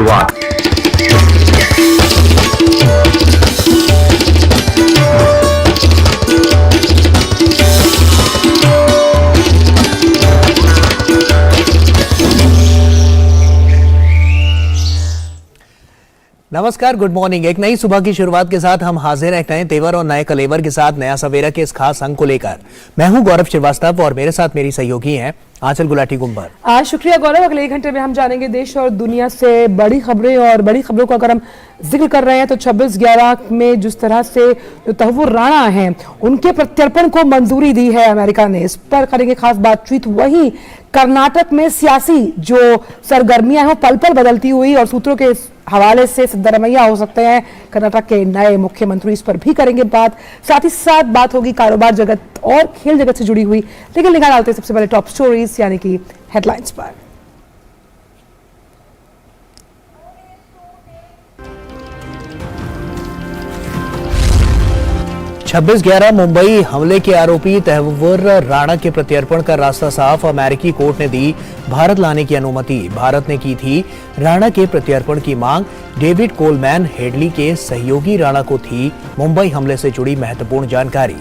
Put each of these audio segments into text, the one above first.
शुरुआत। नमस्कार, good morning. एक नई सुबह की शुरुआत के साथ हम हाजिर हैं एक नए तेवर और नए कलेवर के साथ नया सवेरा के इस खास अंक को लेकर। मैं हूं गौरव श्रीवास्तव और मेरे साथ मेरी सहयोगी हैं आंचल गुलाटी गुंबर। आज शुक्रिया गौरव। अगले 1 घंटे में हम जानेंगे देश और दुनिया से बड़ी खबरें, और बड़ी खबरों का अगर हम जिक्र कर रहे हैं तो 26/11 में जिस तरह से जो तहव्वुर राणा हैं उनके प्रत्यर्पण को मंजूरी दी है अमेरिका ने, इस पर करेंगे खास बातचीत। वहीं कर्नाटक में सियासी जो सरगर्मियां हैं वो पल पल बदलती हुई, और सूत्रों के हवाले से सिद्धरामैया हो सकते हैं कर्नाटक के नए मुख्यमंत्री, इस पर भी करेंगे बात। साथ ही साथ बात होगी कारोबार जगत और खेल जगत से जुड़ी हुई। लेकिन निगाह डालते हैं सबसे पहले टॉप स्टोरीज यानी कि हेडलाइंस पर। 26/11 मुंबई हमले के आरोपी तहव्वुर राणा के प्रत्यर्पण का रास्ता साफ। अमेरिकी कोर्ट ने दी भारत लाने की अनुमति। भारत ने की थी राणा के प्रत्यर्पण की मांग। डेविड कोलमैन हेडली के सहयोगी राणा को थी मुंबई हमले से जुड़ी महत्वपूर्ण जानकारी।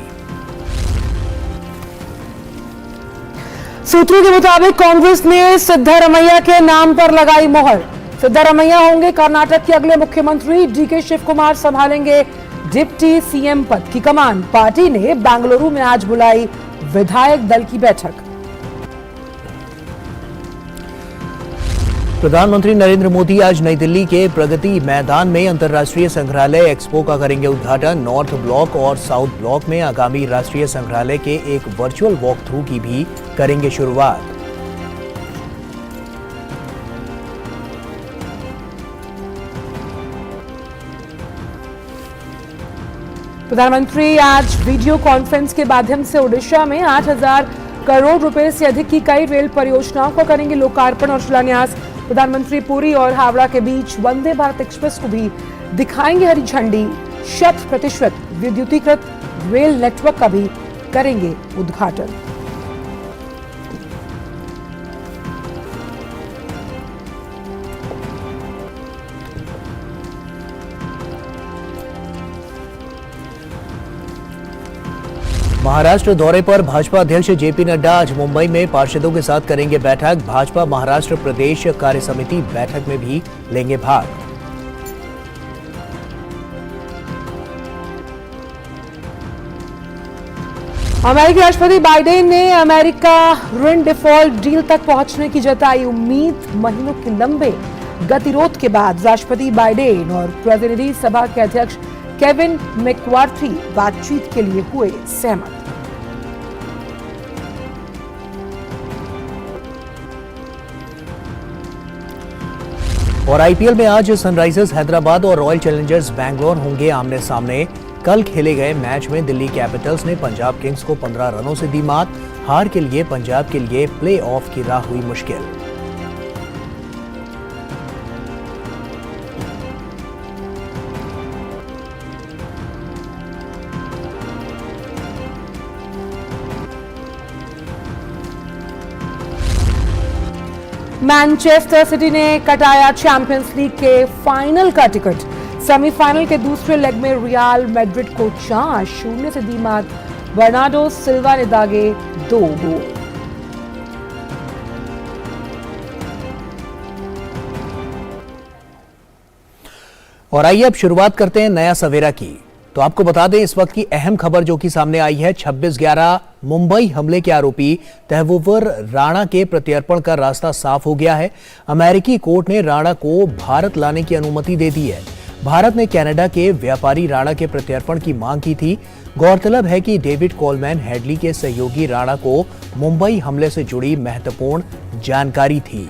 सूत्रों के मुताबिक कांग्रेस ने सिद्धरामैया के नाम पर लगाई मोहर। सिद्धरामैया होंगे कर्नाटक के अगले मुख्यमंत्री। डीके शिव कुमार संभालेंगे डिप्टी सीएम पद की कमान। पार्टी ने बेंगलुरु में आज बुलाई विधायक दल की बैठक। प्रधानमंत्री नरेंद्र मोदी आज नई दिल्ली के प्रगति मैदान में अंतर्राष्ट्रीय संग्रहालय एक्सपो का करेंगे उद्घाटन। नॉर्थ ब्लॉक और साउथ ब्लॉक में आगामी राष्ट्रीय संग्रहालय के एक वर्चुअल वॉक थ्रू की भी करेंगे शुरुआत। प्रधानमंत्री आज वीडियो कॉन्फ्रेंस के माध्यम से ओडिशा में 8,000 करोड़ रुपए से अधिक की कई रेल परियोजनाओं का करेंगे लोकार्पण और शिलान्यास। प्रधानमंत्री पुरी और हावड़ा के बीच वंदे भारत एक्सप्रेस को भी दिखाएंगे हरी झंडी। 100% विद्युतीकृत रेल नेटवर्क का भी करेंगे उद्घाटन। महाराष्ट्र दौरे पर भाजपा अध्यक्ष जेपी नड्डा आज मुंबई में पार्षदों के साथ करेंगे बैठक। भाजपा महाराष्ट्र प्रदेश कार्य समिति बैठक में भी लेंगे भाग। अमेरिकी राष्ट्रपति बाइडेन ने अमेरिका ऋण डिफॉल्ट डील तक पहुंचने की जताई उम्मीद। महीनों के लंबे गतिरोध के बाद राष्ट्रपति बाइडेन और प्रतिनिधि सभा के अध्यक्ष केविन मैककार्थी बातचीत के लिए हुए सहमत। और आईपीएल में आज सनराइजर्स हैदराबाद और रॉयल चैलेंजर्स बैंगलोर होंगे आमने सामने। कल खेले गए मैच में दिल्ली कैपिटल्स ने पंजाब किंग्स को 15 रनों से दी मात। हार के लिए पंजाब के लिए प्ले ऑफ की राह हुई मुश्किल। मैनचेस्टर सिटी ने कटाया चैंपियंस लीग के फाइनल का टिकट। सेमीफाइनल के दूसरे लेग में रियल मैड्रिड को 4-0 से दी मात। बर्नार्डो सिल्वा ने दागे 2 गोल। और आइए अब शुरुआत करते हैं नया सवेरा की। तो आपको बता दें इस वक्त की अहम खबर जो कि सामने आई है। 26/11 मुंबई हमले के आरोपी तहव्वुर राणा के प्रत्यर्पण का रास्ता साफ हो गया है। अमेरिकी कोर्ट ने राणा को भारत लाने की अनुमति दे दी है। भारत ने कनाडा के व्यापारी राणा के प्रत्यर्पण की मांग की थी। गौरतलब है कि डेविड कोलमैन हेडली के सहयोगी राणा को मुंबई हमले से जुड़ी महत्वपूर्ण जानकारी थी।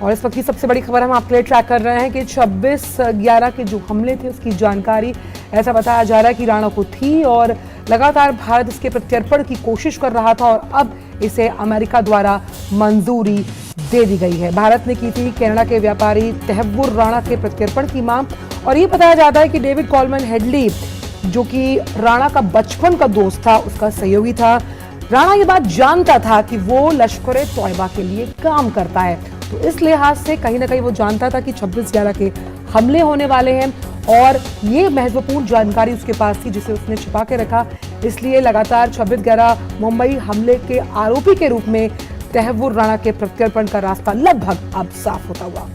और इस वक्त की सबसे बड़ी खबर हम आपके लिए ट्रैक कर रहे हैं कि 26/11 के जो हमले थे उसकी जानकारी ऐसा बताया जा रहा है कि राणा को थी, और लगातार भारत इसके प्रत्यर्पण की कोशिश कर रहा था, और अब इसे अमेरिका द्वारा मंजूरी दे दी गई है। भारत ने की थी कनाडा के व्यापारी तहव्वुर राणा के प्रत्यर्पण की मांग, और ये बताया जाता है कि डेविड कोलमैन हेडली जो कि राणा का बचपन का दोस्त था, उसका सहयोगी था। राणा ये बात जानता था कि वो लश्कर-ए-तौयबा के लिए काम करता है, तो इस लिहाज से कहीं ना कहीं वो जानता था कि 26/11 के हमले होने वाले हैं और ये महत्वपूर्ण जानकारी उसके पास थी जिसे उसने छिपा के रखा। इसलिए लगातार 26/11 मुंबई हमले के आरोपी के रूप में तहव्वुर राणा के प्रत्यर्पण का रास्ता लगभग अब साफ होता हुआ।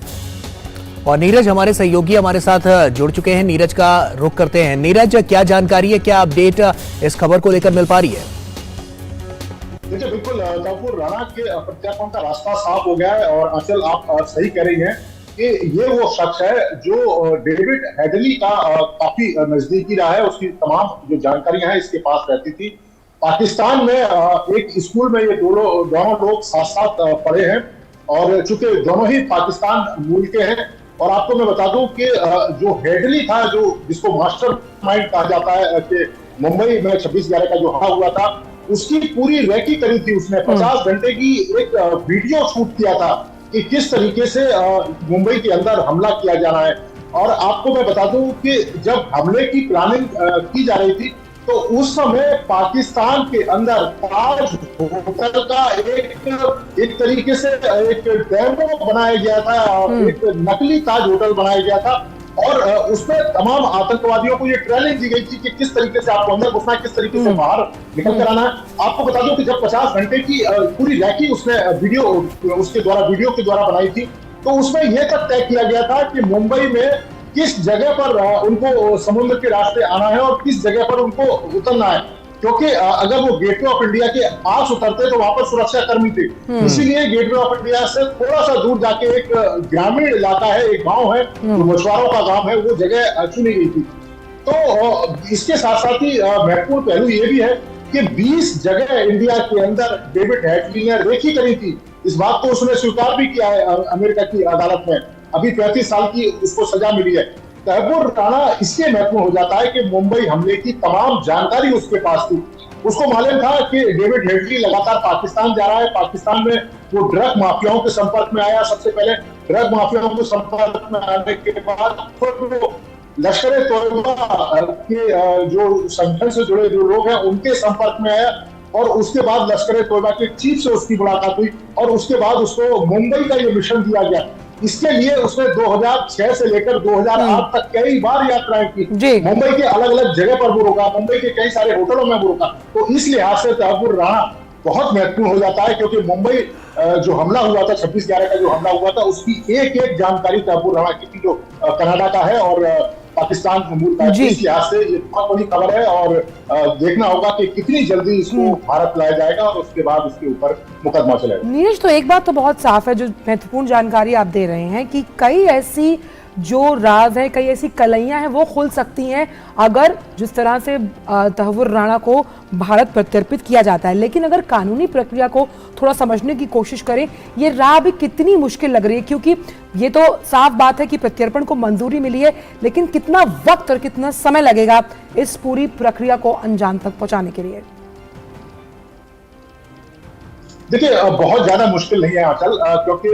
और नीरज हमारे सहयोगी हमारे साथ जुड़ चुके हैं, नीरज का रुख करते हैं। नीरज, क्या जानकारी है, क्या अपडेट इस खबर को लेकर मिल पा रही है? देखिए, बिल्कुल तहव्वुर राणा के प्रत्यार्पण का रास्ता साफ हो गया है और अंचल आप सही कह रही हैं कि ये वो शख्स है जो डेविड हेडली का काफी नजदीकी रहा है। उसकी तमाम जो जानकारियां हैं इसके पास रहती थी। पाकिस्तान में एक स्कूल में ये दोनों लोग साथ साथ पढ़े हैं और चूंकि दोनों ही पाकिस्तान मूल के हैं। और आपको मैं बता दूं कि जो हेडली था, जो जिसको मास्टरमाइंड कहा जाता है, कि मुंबई में 26/11 का जो हमला हुआ था उसकी पूरी रेकी करी थी। उसने 50 घंटे की एक वीडियो शूट किया था कि किस तरीके से मुंबई के अंदर हमला किया जाना है। और आपको मैं बता दूं कि जब हमले की प्लानिंग की जा रही थी तो उस समय पाकिस्तान के अंदर ताज होटल का एक तरीके से एक डेमो बनाया गया था, एक नकली ताज होटल बनाया गया था और उसमें तमाम आतंकवादियों को ये ट्रेनिंग दी गई थी कि किस तरीके से आपको अंदर घुसना है, किस तरीके से बाहर निकल कर आना है। आपको बता दूं कि जब 50 घंटे की पूरी रैकी उसने वीडियो के द्वारा बनाई थी तो उसमें यह तक तय किया गया था कि मुंबई में किस जगह पर उनको समुद्र के रास्ते आना है और किस जगह पर उनको उतरना है, क्योंकि अगर वो गेटवे ऑफ इंडिया के पास उतरते तो वहां पर सुरक्षा कर्मी थे। इसीलिए गेटवे ऑफ इंडिया से थोड़ा सा दूर जाके एक ग्रामीण इलाका है, एक गांव है, मछुआरों का गांव है, वो जगह चुनी गई थी। तो इसके साथ साथ ही महत्वपूर्ण पहलू ये भी है कि 20 जगह इंडिया के अंदर डेविड हेडली ने रेकी करी थी। इस बात को उसने स्वीकार भी किया है अमेरिका की अदालत में। अभी 35 साल की उसको सजा मिली है। तहव्वुर राणा इसलिए महत्वपूर्ण हो जाता है कि मुंबई हमले की तमाम जानकारी उसके पास थी। उसको मालूम था कि डेविड हेडली लगातार पाकिस्तान जा रहा है, पाकिस्तान में वो ड्रग माफियाओं के संपर्क में आया। सबसे पहले ड्रग माफियाओं के संपर्क में आने के बाद वो लश्कर ए तोयबा के जो संगठन से जुड़े जो लोग हैं उनके संपर्क में आया और उसके बाद लश्कर ए तोयबा के चीफ से उसकी मुलाकात हुई और उसके बाद उसको मुंबई का ये मिशन दिया गया। इसके लिए उसने 2006 से लेकर 2008 तक कई बार यात्राएं की। मुंबई के अलग अलग जगह पर वो रुका, मुंबई के कई सारे होटलों में वो रुका। तो इस लिहाज से तहव्वुर राणा बहुत महत्वपूर्ण हो जाता है क्योंकि मुंबई जो हमला हुआ था, 26/11 का जो हमला हुआ था, उसकी एक एक जानकारी तहव्वुर राणा की थी, जो कनाडा का है और पाकिस्तान मूल का है। इस लिहाज से ये बहुत बड़ी खबर है और देखना होगा कि कितनी जल्दी इसको भारत लाया जाएगा और उसके बाद उसके ऊपर मुकदमा चलेगा। नीरज, तो एक बात तो बहुत साफ है, जो महत्वपूर्ण जानकारी आप दे रहे हैं कि कई ऐसी जो राज है, कई ऐसी कलैयां हैं वो खुल सकती हैं अगर जिस तरह से तहव्वुर राणा को भारत प्रत्यर्पित किया जाता है। लेकिन अगर कानूनी प्रक्रिया को थोड़ा समझने की कोशिश करें, ये राह भी कितनी मुश्किल लग रही है, क्योंकि ये तो साफ बात है कि प्रत्यर्पण को मंजूरी मिली है, लेकिन कितना वक्त और कितना समय लगेगा इस पूरी प्रक्रिया को अंजाम तक पहुंचाने के लिए? देखिए, बहुत ज्यादा मुश्किल नहीं है आंचल, क्योंकि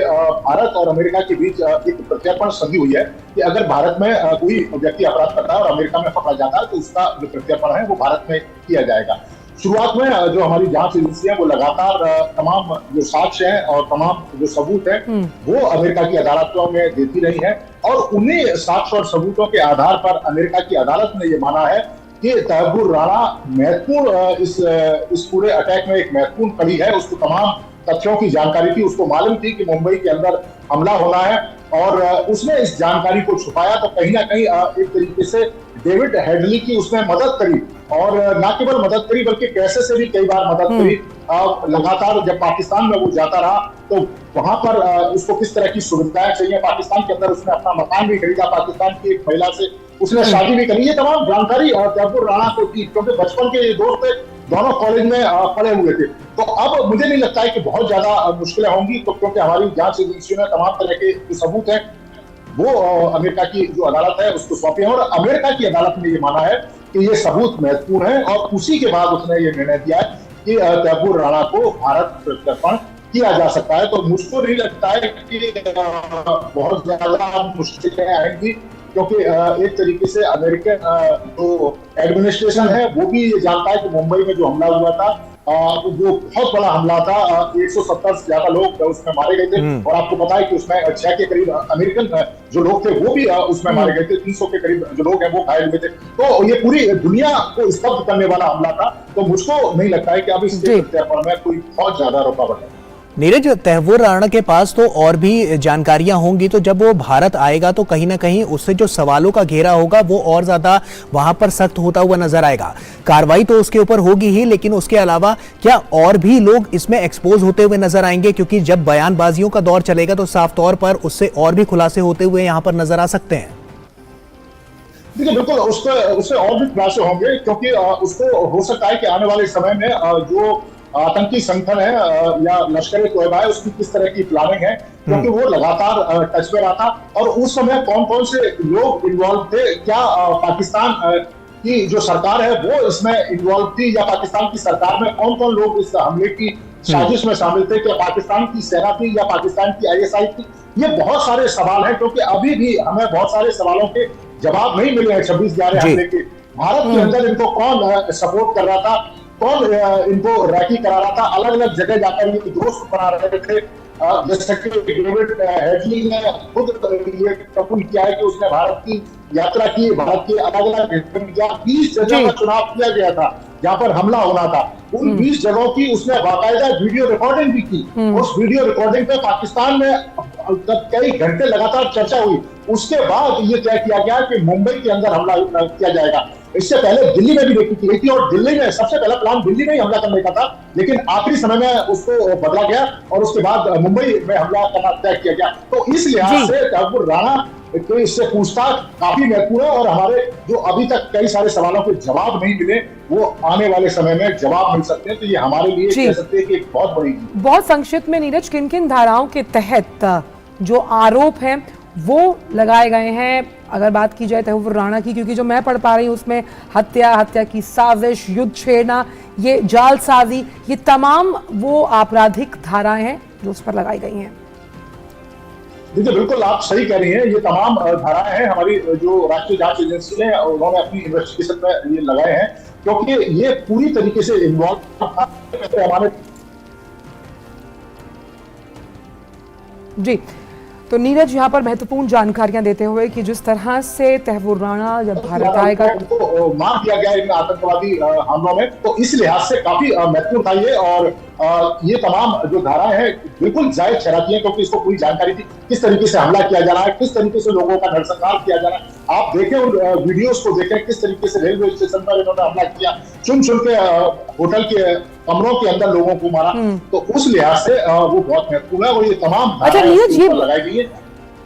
भारत और अमेरिका के बीच एक प्रत्यर्पण संधि हुई है कि अगर भारत में कोई व्यक्ति अपराध करता है और अमेरिका में पकड़ा जाता है तो उसका जो प्रत्यर्पण है वो भारत में किया जाएगा। शुरुआत में जो हमारी जांच एजेंसी है वो लगातार तमाम जो साक्ष्य हैं और तमाम जो सबूत हैं वो अमेरिका की अदालतों में देती रही है और उन्हीं साक्ष्य और सबूतों के आधार पर अमेरिका की अदालत ने ये माना है कि तहव्वुर राणा महत्वपूर्ण इस पूरे अटैक में एक महत्वपूर्ण कड़ी है। उसको तमाम तथ्यों की जानकारी थी, उसको मालूम थी कि मुंबई के अंदर हमला होना है और उसने इस जानकारी को छुपाया। तो कहीं ना कहीं एक तरीके से डेविड हेडली की उसने मदद करी और न केवल मदद करी बल्कि पैसे से भी कई बार मदद करी। लगातार जब पाकिस्तान में वो जाता रहा तो वहां पर उसको किस तरह की सुविधाएं चाहिए, पाकिस्तान के अंदर उसने अपना मकान भी खरीदा, पाकिस्तान की एक महिला से उसने शादी भी करी। ये तमाम जानकारी तहव्वुर राणा को थी क्योंकि बचपन के ये दोस्त दोनों कॉलेज में पढ़े हुए थे। तो अब मुझे नहीं लगता है कि बहुत ज्यादा मुश्किलें होंगी, तो क्योंकि हमारी जांच एजेंसियों ने तमाम तरह के जो सबूत हैं वो अमेरिका की जो अदालत है उसको सौंपे हैं और अमेरिका की अदालत ने ये माना है कि ये सबूत महत्वपूर्ण है और उसी के बाद उसने ये निर्णय दिया है कि तहव्वुर राणा को भारत प्रत्यर्पण किया जा सकता है। तो मुझको नहीं लगता है कि बहुत ज्यादा मुश्किलें आएंगी क्योंकि एक तरीके से अमेरिकन जो एडमिनिस्ट्रेशन है वो भी ये जानता है कि मुंबई में जो हमला हुआ था वो बहुत बड़ा हमला था। 170 से ज्यादा लोग उसमें मारे गए थे और आपको पता है कि उसमें 6 के करीब अमेरिकन जो लोग थे वो भी उसमें मारे गए थे। 300 के करीब जो लोग हैं वो घायल हुए थे। तो ये पूरी दुनिया को स्तब्ध करने वाला हमला था। तो मुझको नहीं लगता है कि अब इस प्रत्यार्पण में कोई बहुत ज्यादा रुकावट है। नीरज, तहव्वुर राणा के पास तो और भी जानकारियां होंगी, तो जब वो भारत आएगा तो कहीं ना कहीं उससे जो सवालों का घेरा होगा वो और ज्यादा वहां पर सख्त होता हुआ नजर आएगा। कार्रवाई तो उसके ऊपर होगी ही, लेकिन उसके अलावा क्या और भी लोग इसमें एक्सपोज होते हुए नजर आएंगे? क्योंकि जब बयानबाजियों का दौर चलेगा तो साफ तौर पर उससे और भी खुलासे होते हुए यहाँ पर नजर आ सकते हैं। देखिए, बिल्कुल उससे और भी खुलासे होंगे, क्योंकि उसको हो सकता है कि आने वाले समय में जो आतंकी संगठन है या लश्कर-ए-तोयबा है उसकी किस तरह की प्लानिंग है, क्योंकि वो लगातार टच में रहा था। और उस समय कौन कौन से लोग इन्वॉल्व थे, क्या पाकिस्तान की जो सरकार है वो इसमें इन्वॉल्व थी, या पाकिस्तान की सरकार में कौन कौन लोग इस हमले की साजिश में शामिल थे, क्या पाकिस्तान की सेना थी या पाकिस्तान की ISI थी? ये बहुत सारे सवाल हैं, क्योंकि अभी भी हमें बहुत सारे सवालों के जवाब नहीं मिले हैं 26/11 हमले के। भारत के अंदर इनको कौन सपोर्ट कर रहा था, कौन इनको रैकी करा रहा था, अलग अलग जगह जाकर ये दोस्त बना रहे थे। जैसे कि डेविड हेडली ने खुद ये कबूल किया है कि उसने भारत की यात्रा की, भारत के अलग अलग 20 जगह का चुनाव किया गया था जहां पर हमला होना था। उन 20 जगहों की उसने बाकायदा वीडियो रिकॉर्डिंग भी की। उस वीडियो रिकॉर्डिंग पे पाकिस्तान में कई घंटे लगातार चर्चा हुई। उसके बाद ये तय किया गया कि मुंबई के अंदर हमला किया जाएगा। इससे पहले दिल्ली में भी रेकी की गई थी और दिल्ली में सबसे पहला प्लान दिल्ली में ही हमला करने का था, लेकिन आखिरी समय में उसको बदला गया और उसके बाद मुंबई में हमला करना तय किया गया। तो इस लिहाज से तहव्वुर राणा तो इससे पूछताछ काफी महत्वपूर्ण है और हमारे जो अभी तक कई सारे सवालों के जवाब नहीं मिले वो आने वाले समय में जवाब मिल सकते हैं। तो ये हमारे लिए कह सकते हैं कि एक बहुत बड़ी चीज। बहुत संक्षिप्त में नीरज, किन किन धाराओं के तहत जो आरोप हैं वो लगाए गए हैं, अगर बात की जाए तहव्वुर राणा की? क्योंकि जो मैं पढ़ पा रही हूँ उसमें हत्या की साजिश, युद्ध छेड़ना, ये जालसाजी, ये तमाम वो आपराधिक धाराएं हैं जो उस पर लगाई गई हैं। देखिए, बिल्कुल आप सही कह रही हैं, ये तमाम धाराएं हैं। हमारी जो राष्ट्रीय जांच एजेंसी है उन्होंने अपनी इन्वेस्टिगेशन में ये लगाए हैं, क्योंकि ये पूरी तरीके से इन्वॉल्व था हमारे। जी, तो नीरज यहाँ पर महत्वपूर्ण जानकारियां देते हुए कि जिस तरह से तहव्वुर राणा जब भारत आएगा तो मार दिया गया इन आतंकवादी हमलों में, तो इस लिहाज से काफी महत्वपूर्ण था ये। और ये तमाम जो धाराएं हैं बिल्कुल जायज ठहराती हैं, क्योंकि इसको पूरी जानकारी थी किस तरीके से हमला किया जा रहा है, किस तरीके से लोगों का नरसंहार किया जा रहा है। आप देखें उन वीडियोस को, देखें किस तरीके से रेलवे स्टेशन पर इन्होंने हमला किया, चुन चुन के होटल के कमरों के अंदर लोगों को मारा। तो उस लिहाज से वो बहुत महत्वपूर्ण है और ये तमाम लगाई गई है।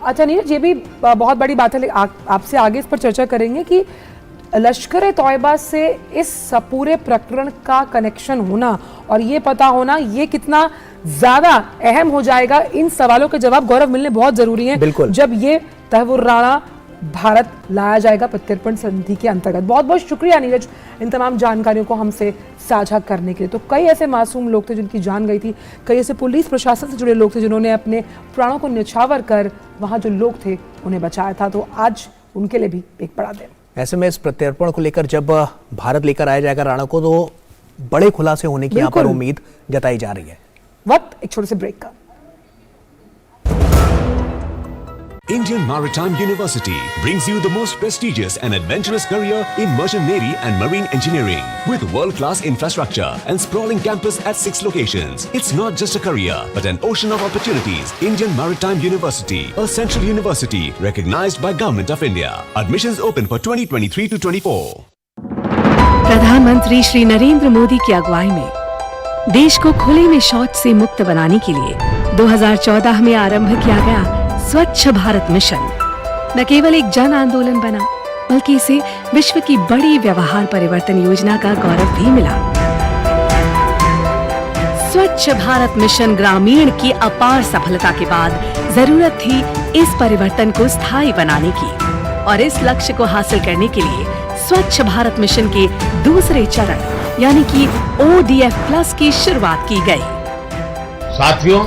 अच्छा नीरज, ये भी बहुत बड़ी बात है, आपसे आगे इस पर चर्चा करेंगे कि लश्कर-ए-तोयबा से इस पूरे प्रकरण का कनेक्शन होना और ये पता होना ये कितना ज्यादा अहम हो जाएगा। इन सवालों के जवाब गौरव मिलने बहुत जरूरी हैं जब ये तहव्वुर राणा भारत लाया जाएगा प्रत्यर्पण संधि के अंतर्गत। बहुत बहुत शुक्रिया नीरज इन तमाम जानकारियों को हमसे साझा करने के लिए। तो कई ऐसे मासूम लोग थे जिनकी जान गई थी, कई ऐसे पुलिस प्रशासन से जुड़े लोग थे जिन्होंने अपने प्राणों को न्यौछावर कर वहां जो लोग थे उन्हें बचाया था। तो आज उनके लिए भी एक बड़ा दिन। ऐसे में इस प्रत्यर्पण को लेकर जब भारत लेकर आया जाएगा राणा को, तो बड़े खुलासे होने की यहाँ पर उम्मीद जताई जा रही है। वक्त एक छोटे से ब्रेक का। Indian Maritime University brings you the most prestigious and adventurous career in merchant navy and marine engineering with world-class infrastructure and sprawling campus at 6 locations. It's not just a career but an ocean of opportunities. Indian Maritime University, a central university recognized by Government of India. Admissions open for 2023 to 24. प्रधानमंत्री श्री नरेंद्र मोदी की अगुवाई में देश को खुले में शौच से मुक्त बनाने के लिए 2014 में आरंभ किया गया स्वच्छ भारत मिशन न केवल एक जन आंदोलन बना, बल्कि इसे विश्व की बड़ी व्यवहार परिवर्तन योजना का गौरव भी मिला। स्वच्छ भारत मिशन ग्रामीण की अपार सफलता के बाद जरूरत थी इस परिवर्तन को स्थायी बनाने की, और इस लक्ष्य को हासिल करने के लिए स्वच्छ भारत मिशन के दूसरे चरण यानी कि ODF+ की शुरुआत की गई। साथियों,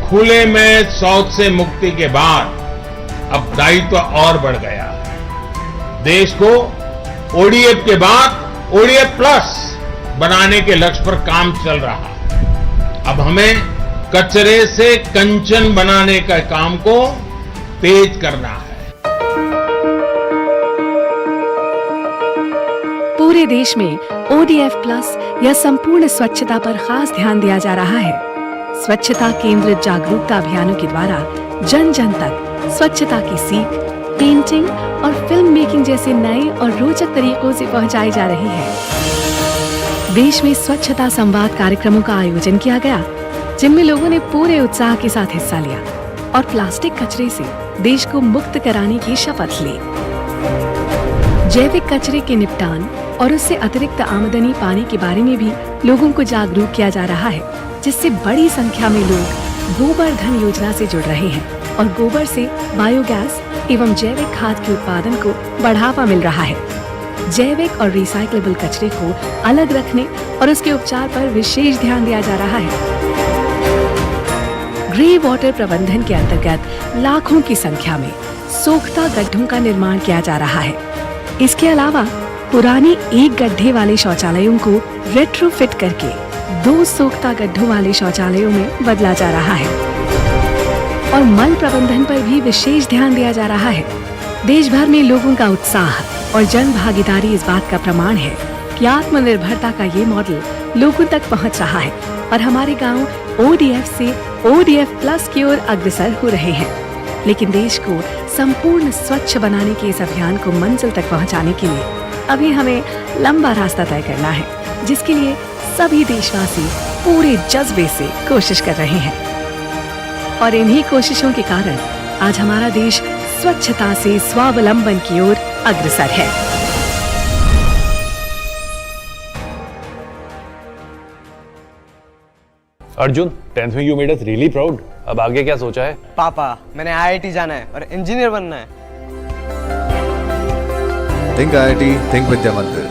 खुले में शौच से मुक्ति के बाद अब दायित्व और बढ़ गया है। देश को ODF के बाद ODF+ बनाने के लक्ष्य पर काम चल रहा है। अब हमें कचरे से कंचन बनाने का काम को तेज करना है। पूरे देश में ODF प्लस या संपूर्ण स्वच्छता पर खास ध्यान दिया जा रहा है। स्वच्छता केंद्रित जागरूकता अभियानों के द्वारा जन जन तक स्वच्छता की सीख, पेंटिंग और फिल्म मेकिंग जैसे नए और रोचक तरीकों से पहुंचाई जा रही है। देश में स्वच्छता संवाद कार्यक्रमों का आयोजन किया गया, जिनमें लोगों ने पूरे उत्साह के साथ हिस्सा लिया और प्लास्टिक कचरे से देश को मुक्त कराने की शपथ ली। जैविक कचरे के निपटान और उससे अतिरिक्त आमदनी पाने के बारे में भी लोगों को जागरूक किया जा रहा है, जिससे बड़ी संख्या में लोग गोबर धन योजना से जुड़ रहे हैं और गोबर से बायोगैस एवं जैविक खाद के उत्पादन को बढ़ावा मिल रहा है। जैविक और रिसाइक्लेबल कचरे को अलग रखने और उसके उपचार पर विशेष ध्यान दिया जा रहा है। ग्रे वाटर प्रबंधन के अंतर्गत लाखों की संख्या में सोख्ता गड्ढों का निर्माण किया जा रहा है। इसके अलावा पुराने एक गड्ढे वाले शौचालयों को रेट्रोफिट करके 2 सोख्ता गड्ढों वाले शौचालयों में बदला जा रहा है और मल प्रबंधन पर भी विशेष ध्यान दिया जा रहा है। देश भर में लोगों का उत्साह और जन भागीदारी इस बात का प्रमाण है कि आत्मनिर्भरता का ये मॉडल लोगों तक पहुंच रहा है और हमारे गांव ODF से ODF प्लस की ओर अग्रसर हो रहे हैं। लेकिन देश को संपूर्ण स्वच्छ बनाने के इस अभियान को मंजिल तक पहुंचाने के लिए अभी हमें लंबा रास्ता तय करना है, जिसके लिए सभी देशवासी पूरे जज्बे से कोशिश कर रहे हैं। और इन्हीं कोशिशों के कारण आज हमारा देश स्वच्छता से स्वावलंबन की ओर अग्रसर है। अर्जुन, 10th में you made us really proud. अब आगे क्या सोचा है? पापा, मैंने IIT जाना है और इंजीनियर बनना है। थिंक IIT, थिंक विद्या मंदिर।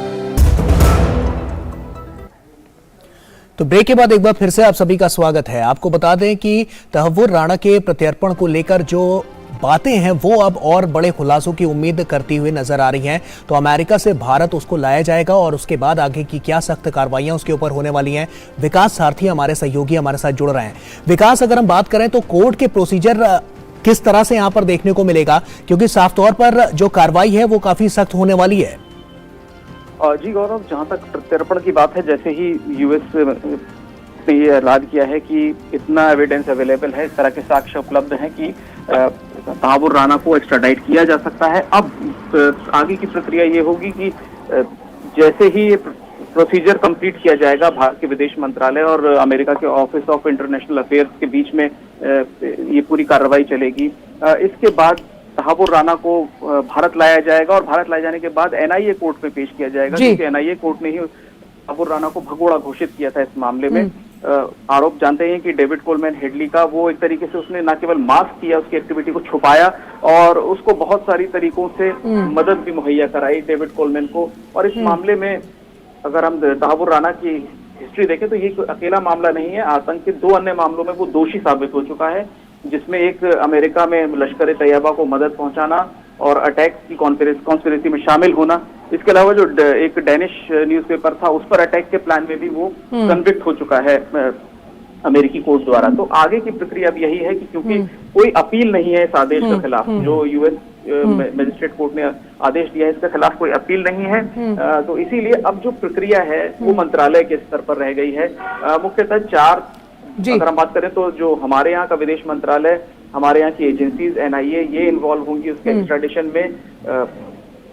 तो ब्रेक के बाद एक बार फिर से आप सभी का स्वागत है। आपको बता दें कि तहव्वुर राणा के प्रत्यर्पण को लेकर जो बातें हैं वो अब और बड़े खुलासों की उम्मीद करती हुई नजर आ रही हैं। तो अमेरिका से भारत उसको लाया जाएगा और उसके बाद आगे की क्या सख्त कार्रवाइयां उसके ऊपर होने वाली हैं। विकास सारथी हमारे सहयोगी हमारे साथ जुड़ रहे हैं। विकास, अगर हम बात करें तो कोर्ट के प्रोसीजर किस तरह से यहां पर देखने को मिलेगा, क्योंकि साफ तौर पर जो कार्रवाई है वो काफी सख्त होने वाली है। जी गौरव, जहाँ तक प्रत्यर्पण की बात है, जैसे ही यूएस ने ये ऐलान किया है कि इतना एविडेंस अवेलेबल है, इस तरह के साक्ष्य उपलब्ध हैं कि तहव्वुर राणा को एक्स्ट्राडाइट किया जा सकता है। अब आगे की प्रक्रिया ये होगी कि जैसे ही ये प्रोसीजर कंप्लीट किया जाएगा, भारत के विदेश मंत्रालय और अमेरिका के ऑफिस ऑफ इंटरनेशनल अफेयर्स के बीच में ये पूरी कार्रवाई चलेगी। इसके बाद तहव्वुर राणा को भारत लाया जाएगा और भारत लाए जाने के बाद NIA कोर्ट में पेश किया जाएगा, क्योंकि NIA कोर्ट ने ही तहव्वुर राणा को भगोड़ा घोषित किया था इस मामले में। आरोप जानते हैं कि डेविड कोलमैन हेडली का, वो एक तरीके से उसने न केवल मास्क किया, उसकी एक्टिविटी को छुपाया और उसको बहुत सारी तरीकों से मदद भी मुहैया कराई डेविड कोलमैन को। और इस मामले में अगर हम तहव्वुर राणा की हिस्ट्री देखें तो ये अकेला मामला नहीं है। आतंक के 2 अन्य मामलों में वो दोषी साबित हो चुका है, जिसमें एक अमेरिका में लश्कर तैयबा को मदद पहुंचाना और अटैक की कॉन्स्पिरेसी में शामिल होना। इसके अलावा जो एक डेनिश न्यूज़पेपर था, उस पर अटैक के प्लान में भी वो कन्विक्ट हो चुका है अमेरिकी कोर्ट द्वारा। तो आगे की प्रक्रिया अब यही है कि क्योंकि कोई अपील नहीं है इस आदेश के खिलाफ, जो यूएस मजिस्ट्रेट कोर्ट ने आदेश दिया है, इसके खिलाफ कोई अपील नहीं है, तो इसीलिए अब जो प्रक्रिया है वो मंत्रालय के स्तर पर रह गई है। मुख्यतः 4 अगर हम बात करें तो जो हमारे यहाँ का विदेश मंत्रालय, हमारे यहाँ की एजेंसीज NIA, ये इन्वॉल्व होंगी उसके एक्स्ट्राडिशन में।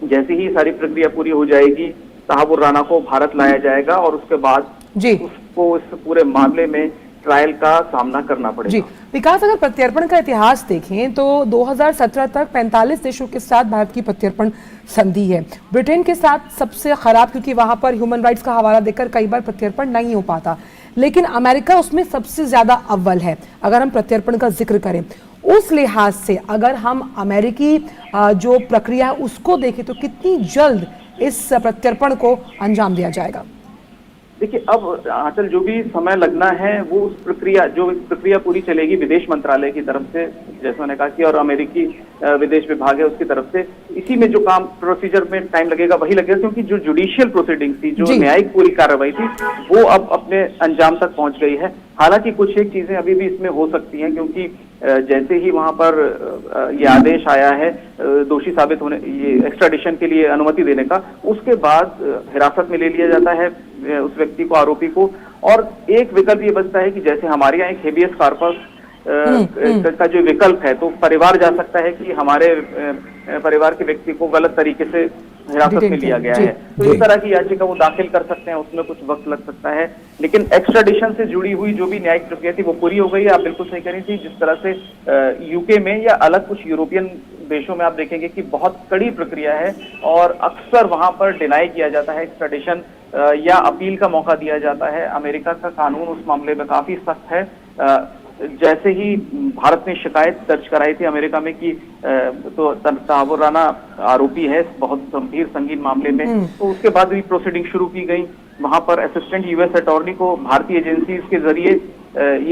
जैसे ही सारी प्रक्रिया पूरी हो जाएगी, तहव्वुर राणा को भारत लाया जाएगा और उसके बाद उसको इस पूरे मामले में ट्रायल का सामना करना पड़ेगा। जी विकास, अगर प्रत्यर्पण का इतिहास देखें तो 2017 तक 45 देशों के साथ भारत की प्रत्यर्पण संधि है। ब्रिटेन के साथ सबसे खराब, क्योंकि वहां पर ह्यूमन राइट्स का हवाला देकर कई बार प्रत्यर्पण नहीं हो पाता, लेकिन अमेरिका उसमें सबसे ज्यादा अव्वल है अगर हम प्रत्यर्पण का जिक्र करें। उस लिहाज से अगर हम अमेरिकी जो प्रक्रिया उसको देखें तो कितनी जल्द इस प्रत्यर्पण को अंजाम दिया जाएगा? देखिए, अब आंचल जो भी समय लगना है वो उस प्रक्रिया पूरी चलेगी विदेश मंत्रालय की तरफ से, जैसे मैंने कहा कि, और अमेरिकी विदेश विभाग है उसकी तरफ से। इसी में जो काम प्रोसीजर में टाइम लगेगा वही लगेगा, क्योंकि जो जुडिशियल प्रोसीडिंग थी, जो न्यायिक पूरी कार्रवाई थी, वो अब अपने अंजाम तक पहुंच गई है। हालांकि कुछ एक चीजें अभी भी इसमें हो सकती हैं, क्योंकि जैसे ही वहां पर ये आदेश आया है दोषी साबित होने, ये एक्स्ट्राडिशन के लिए अनुमति देने का, उसके बाद हिरासत में ले लिया जाता है उस व्यक्ति को, आरोपी को। और एक विकल्प ये बचता है कि जैसे हमारे यहाँ एक हेबियस कॉर्पस का जो विकल्प है, तो परिवार जा सकता है कि हमारे परिवार के व्यक्ति को गलत तरीके से हिरासत में लिया गया है, तो इस तरह की याचिका वो दाखिल कर सकते हैं, उसमें कुछ वक्त लग सकता है। लेकिन एक्स्ट्राडिशन से जुड़ी हुई जो भी न्यायिक प्रक्रिया थी वो पूरी हो गई है। आप बिल्कुल सही कह रही थी, जिस तरह से यूके में या अलग कुछ यूरोपियन देशों में आप देखेंगे कि बहुत कड़ी प्रक्रिया है और अक्सर वहां पर डिनाई किया जाता है एक्स्ट्राडिशन या अपील का मौका दिया जाता है। अमेरिका का कानून उस मामले में काफी सख्त है। जैसे ही भारत ने शिकायत दर्ज कराई थी अमेरिका में कि तो तहव्वुर राणा आरोपी है बहुत गंभीर संगीन मामले में, तो उसके बाद भी प्रोसीडिंग शुरू की गई। वहां पर असिस्टेंट यूएस अटॉर्नी को भारतीय एजेंसीज के जरिए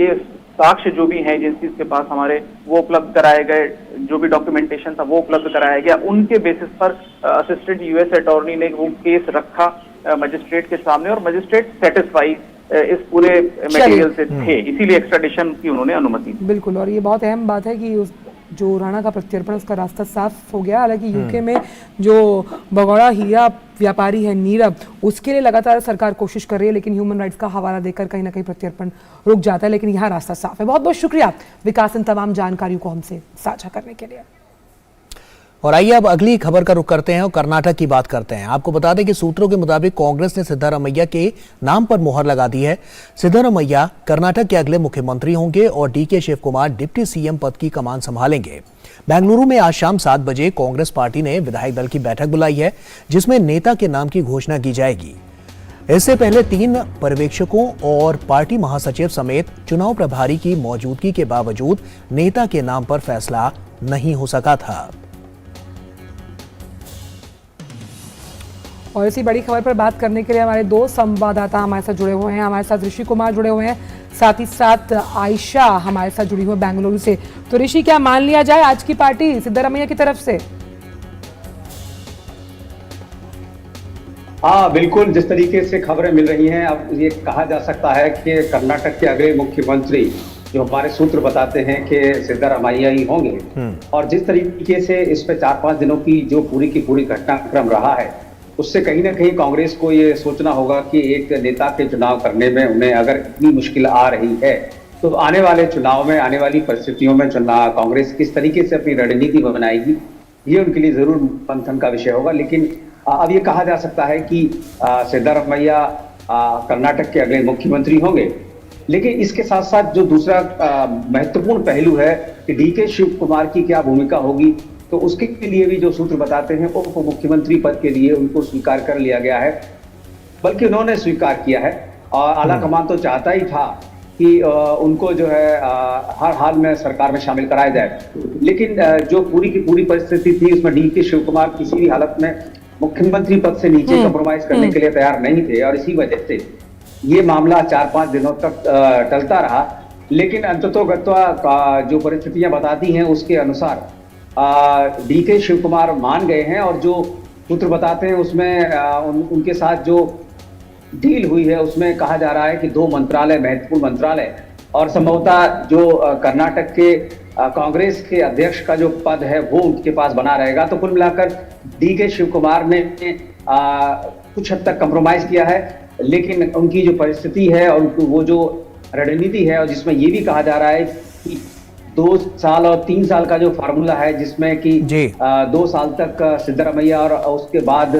ये साक्ष्य जो भी हैं एजेंसीज के पास हमारे, वो उपलब्ध कराए गए, जो भी डॉक्यूमेंटेशन था वो उपलब्ध कराया गया। उनके बेसिस पर असिस्टेंट यूएस अटॉर्नी ने वो केस रखा मजिस्ट्रेट के सामने, और मजिस्ट्रेट सेटिस्फाई इस पूरे मटेरियल से थे, इसीलिए एक्स्ट्राडिशन की उन्होंने अनुमति दी। बिल्कुल, और ये बहुत अहम बात है कि जो राणा का प्रत्यर्पण, उसका रास्ता साफ हो गया। हालांकि यूके में जो भगोड़ा हीरा व्यापारी है नीरव, उसके लिए लगातार सरकार कोशिश कर रही है, लेकिन ह्यूमन राइट्स का हवाला देकर कहीं ना कहीं प्रत्यर्पण रुक जाता है। लेकिन यहाँ रास्ता साफ है। बहुत बहुत शुक्रिया विकास इन तमाम जानकारियों को हमसे साझा करने के लिए। और आइए अब अगली खबर का रुख करते हैं और कर्नाटक की बात करते हैं। आपको बता दें कि सूत्रों के मुताबिक कांग्रेस ने सिद्धारमैया के नाम पर मुहर लगा दी है। सिद्धारमैया कर्नाटक के अगले मुख्यमंत्री होंगे और डीके शिव कुमार डिप्टी सीएम पद की कमान संभालेंगे। बेंगलुरु में आज शाम 7 बजे कांग्रेस पार्टी ने विधायक दल की बैठक बुलाई है, जिसमें नेता के नाम की घोषणा की जाएगी। इससे पहले 3 पर्यवेक्षकों और पार्टी महासचिव समेत चुनाव प्रभारी की मौजूदगी के बावजूद नेता के नाम पर फैसला नहीं हो सका था। और इसी बड़ी खबर पर बात करने के लिए हमारे 2 संवाददाता हमारे साथ जुड़े हुए हैं। हमारे साथ ऋषि कुमार जुड़े हुए हैं, साथ ही साथ आयशा हमारे साथ जुड़ी हुई है बेंगलुरु से। तो ऋषि, क्या मान लिया जाए आज की पार्टी सिद्धारमैया की तरफ से? हाँ बिल्कुल, जिस तरीके से खबरें मिल रही हैं, अब ये कहा जा सकता है कि कर्नाटक के अगले मुख्यमंत्री जो हमारे सूत्र बताते हैं कि सिद्धारमैया ही होंगे। और जिस तरीके से इस पे 4-5 दिनों की जो पूरी की पूरी घटनाक्रम रहा है, उससे कहीं ना कहीं कांग्रेस को ये सोचना होगा कि एक नेता के चुनाव करने में उन्हें अगर इतनी मुश्किल आ रही है, तो आने वाले चुनाव में, आने वाली परिस्थितियों में कांग्रेस किस तरीके से अपनी रणनीति बनाएगी, ये उनके लिए जरूर मंथन का विषय होगा। लेकिन अब ये कहा जा सकता है कि सिद्धारमैया कर्नाटक के अगले मुख्यमंत्री होंगे। लेकिन इसके साथ साथ जो दूसरा महत्वपूर्ण पहलू है कि डीके शिव कुमार की क्या भूमिका होगी, तो उसके लिए भी जो सूत्र बताते हैं उप मुख्यमंत्री पद के लिए उनको स्वीकार कर लिया गया है, बल्कि उन्होंने स्वीकार किया है। और आला कमान तो चाहता ही था कि उनको जो है हर हाल में सरकार में शामिल कराया जाए। लेकिन जो पूरी की पूरी परिस्थिति थी, उसमें डीके शिव कुमार किसी भी हालत में मुख्यमंत्री पद से नीचे कंप्रोमाइज करने के लिए तैयार नहीं थे, और इसी वजह से ये मामला 4-5 दिनों तक टलता रहा। लेकिन अंततोगत्वा जो परिस्थितियां बताती हैं उसके अनुसार डीके शिव कुमार मान गए हैं। और जो सूत्र बताते हैं उसमें उनके साथ जो डील हुई है उसमें कहा जा रहा है कि 2 मंत्रालय, महत्वपूर्ण मंत्रालय, और संभवतः जो कर्नाटक के कांग्रेस के अध्यक्ष का जो पद है वो उनके पास बना रहेगा। तो कुल मिलाकर डीके शिव कुमार ने कुछ हद तक कंप्रोमाइज किया है, लेकिन उनकी जो परिस्थिति है और वो जो रणनीति है, और जिसमें ये भी कहा जा रहा है कि 2 साल और 3 साल का जो फार्मूला है, जिसमें कि 2 साल तक सिद्धारमैया और उसके बाद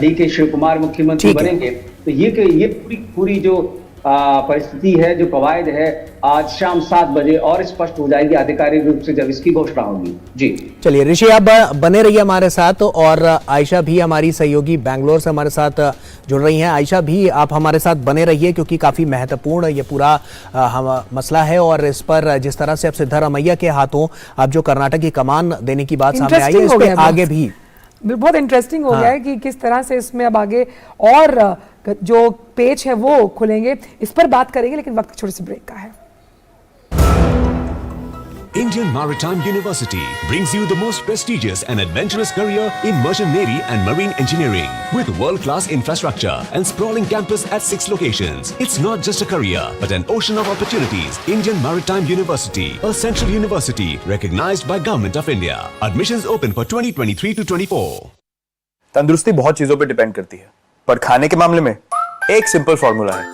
डीके शिव कुमार मुख्यमंत्री बनेंगे। तो ये पूरी जो परिस्थिति है, जो कवायद है, आज शाम 7 बजे और स्पष्ट हो जाएगी आधिकारिक रूप से जब इसकी घोषणा होगी। जी चलिए ऋषि, आप बने रहिए हमारे साथ, और आयशा भी हमारी सहयोगी बेंगलोर से हमारे साथ जुड़ रही हैं। आयशा भी आप हमारे साथ बने रहिए, क्योंकि काफी महत्वपूर्ण ये पूरा मसला है, और इस पर जिस तरह से अब सिद्धारमैया के हाथों अब जो कर्नाटक की कमान देने की बात सामने आई है, इस पर आगे भी बहुत इंटरेस्टिंग हो गया है कि किस तरह से इसमें अब आगे और जो पेच है वो खुलेंगे, इस पर बात करेंगे, लेकिन वक्त छोटे से ब्रेक का है। Indian Maritime University brings you the most prestigious and adventurous career in merchant navy and marine engineering with world-class infrastructure and sprawling campus at 6 locations. It's not just a career but an ocean of opportunities. Indian Maritime University, a central university recognized by Government of India. Admissions open for 2023 to 24. तंदुरुस्ती बहुत चीजों पे depend करती है, पर खाने के मामले में एक सिंपल फॉर्मूला है।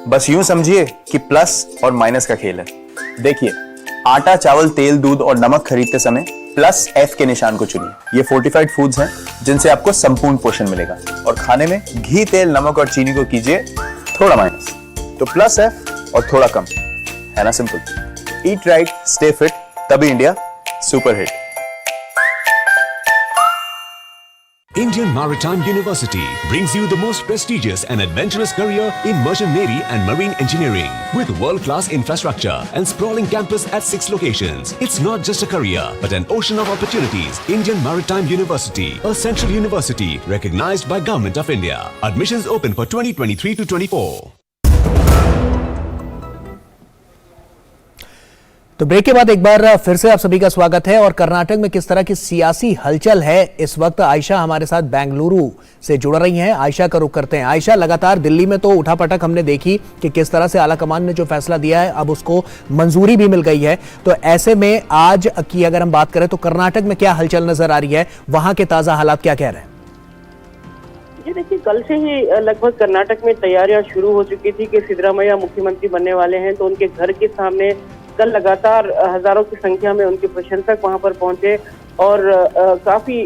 बस यूं समझिए कि प्लस और माइनस का खेल है। देखिए, आटा, चावल, तेल, दूध और नमक खरीदते समय प्लस एफ के निशान को चुनिए। ये फोर्टिफाइड फूड्स हैं जिनसे आपको संपूर्ण पोषण मिलेगा। और खाने में घी, तेल, नमक और चीनी को कीजिए थोड़ा माइनस, तो प्लस एफ और थोड़ा कम, है ना simple. Eat right, stay fit, तभी India super hit. Indian Maritime University brings you the most prestigious and adventurous career in merchant navy and marine engineering with world-class infrastructure and sprawling campus at 6 locations. It's not just a career but an ocean of opportunities. Indian Maritime University, a central university recognized by Government of India. Admissions open for 2023 to 24. तो break के बाद एक बार फिर से आप सभी का स्वागत है। और कर्नाटक में किस तरह की सियासी हलचल है, इस वक्त आयशा हमारे साथ बेंगलुरु से जुड़ रही हैं। आयशा का रुख करते हैं। आयशा, लगातार दिल्ली में तो उठापटक हमने देखी कि किस तरह से आला कमान ने जो फैसला दिया है अब उसको मंजूरी भी मिल गई है, तो ऐसे में आज की अगर हम बात करें तो कर्नाटक में क्या हलचल नजर आ रही है, वहां के ताजा हालात क्या कह रहे हैं? जी देखिए, कल से ही लगभग कर्नाटक में तैयारियां शुरू हो चुकी थी कि सिद्धरामैया मुख्यमंत्री बनने वाले हैं, तो उनके घर के सामने कल लगातार हजारों की संख्या में उनके प्रशंसक वहां पर पहुंचे और काफी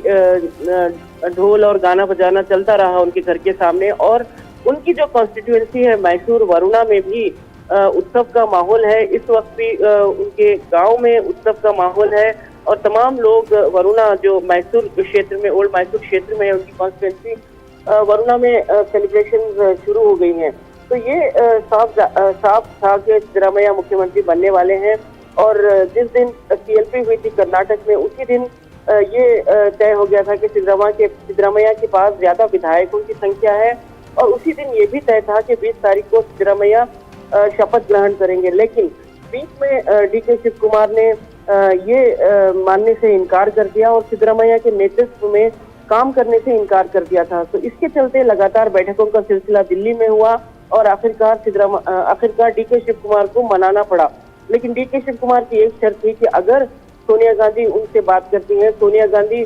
ढोल और गाना बजाना चलता रहा उनके घर के सामने। और उनकी जो कॉन्स्टिट्यूएंसी है मैसूर वरुणा में भी उत्सव का माहौल है। इस वक्त भी उनके गांव में उत्सव का माहौल है और तमाम लोग वरुणा जो मैसूर क्षेत्र में, ओल्ड मैसूर क्षेत्र में है उनकी कॉन्स्टिट्यूएंसी, वरुणा में सेलिब्रेशन शुरू हो गई हैं। तो ये साफ था कि सिद्धरामैया मुख्यमंत्री बनने वाले हैं। और जिस दिन सीएलपी हुई थी कर्नाटक में, उसी दिन ये तय हो गया था कि सिद्धरामैया के पास ज्यादा विधायकों की संख्या है। और उसी दिन ये भी तय था कि 20 तारीख को सिद्धरामैया शपथ ग्रहण करेंगे। लेकिन बीच में डीके शिव कुमार ने ये मानने से इनकार कर दिया और सिद्धरामैया के नेतृत्व में काम करने से इनकार कर दिया था। तो इसके चलते लगातार बैठकों का सिलसिला दिल्ली में हुआ और आखिरकार डीके शिव कुमार को मनाना पड़ा। लेकिन डीके शिव कुमार की एक शर्त थी कि अगर सोनिया गांधी उनसे बात करती हैं, सोनिया गांधी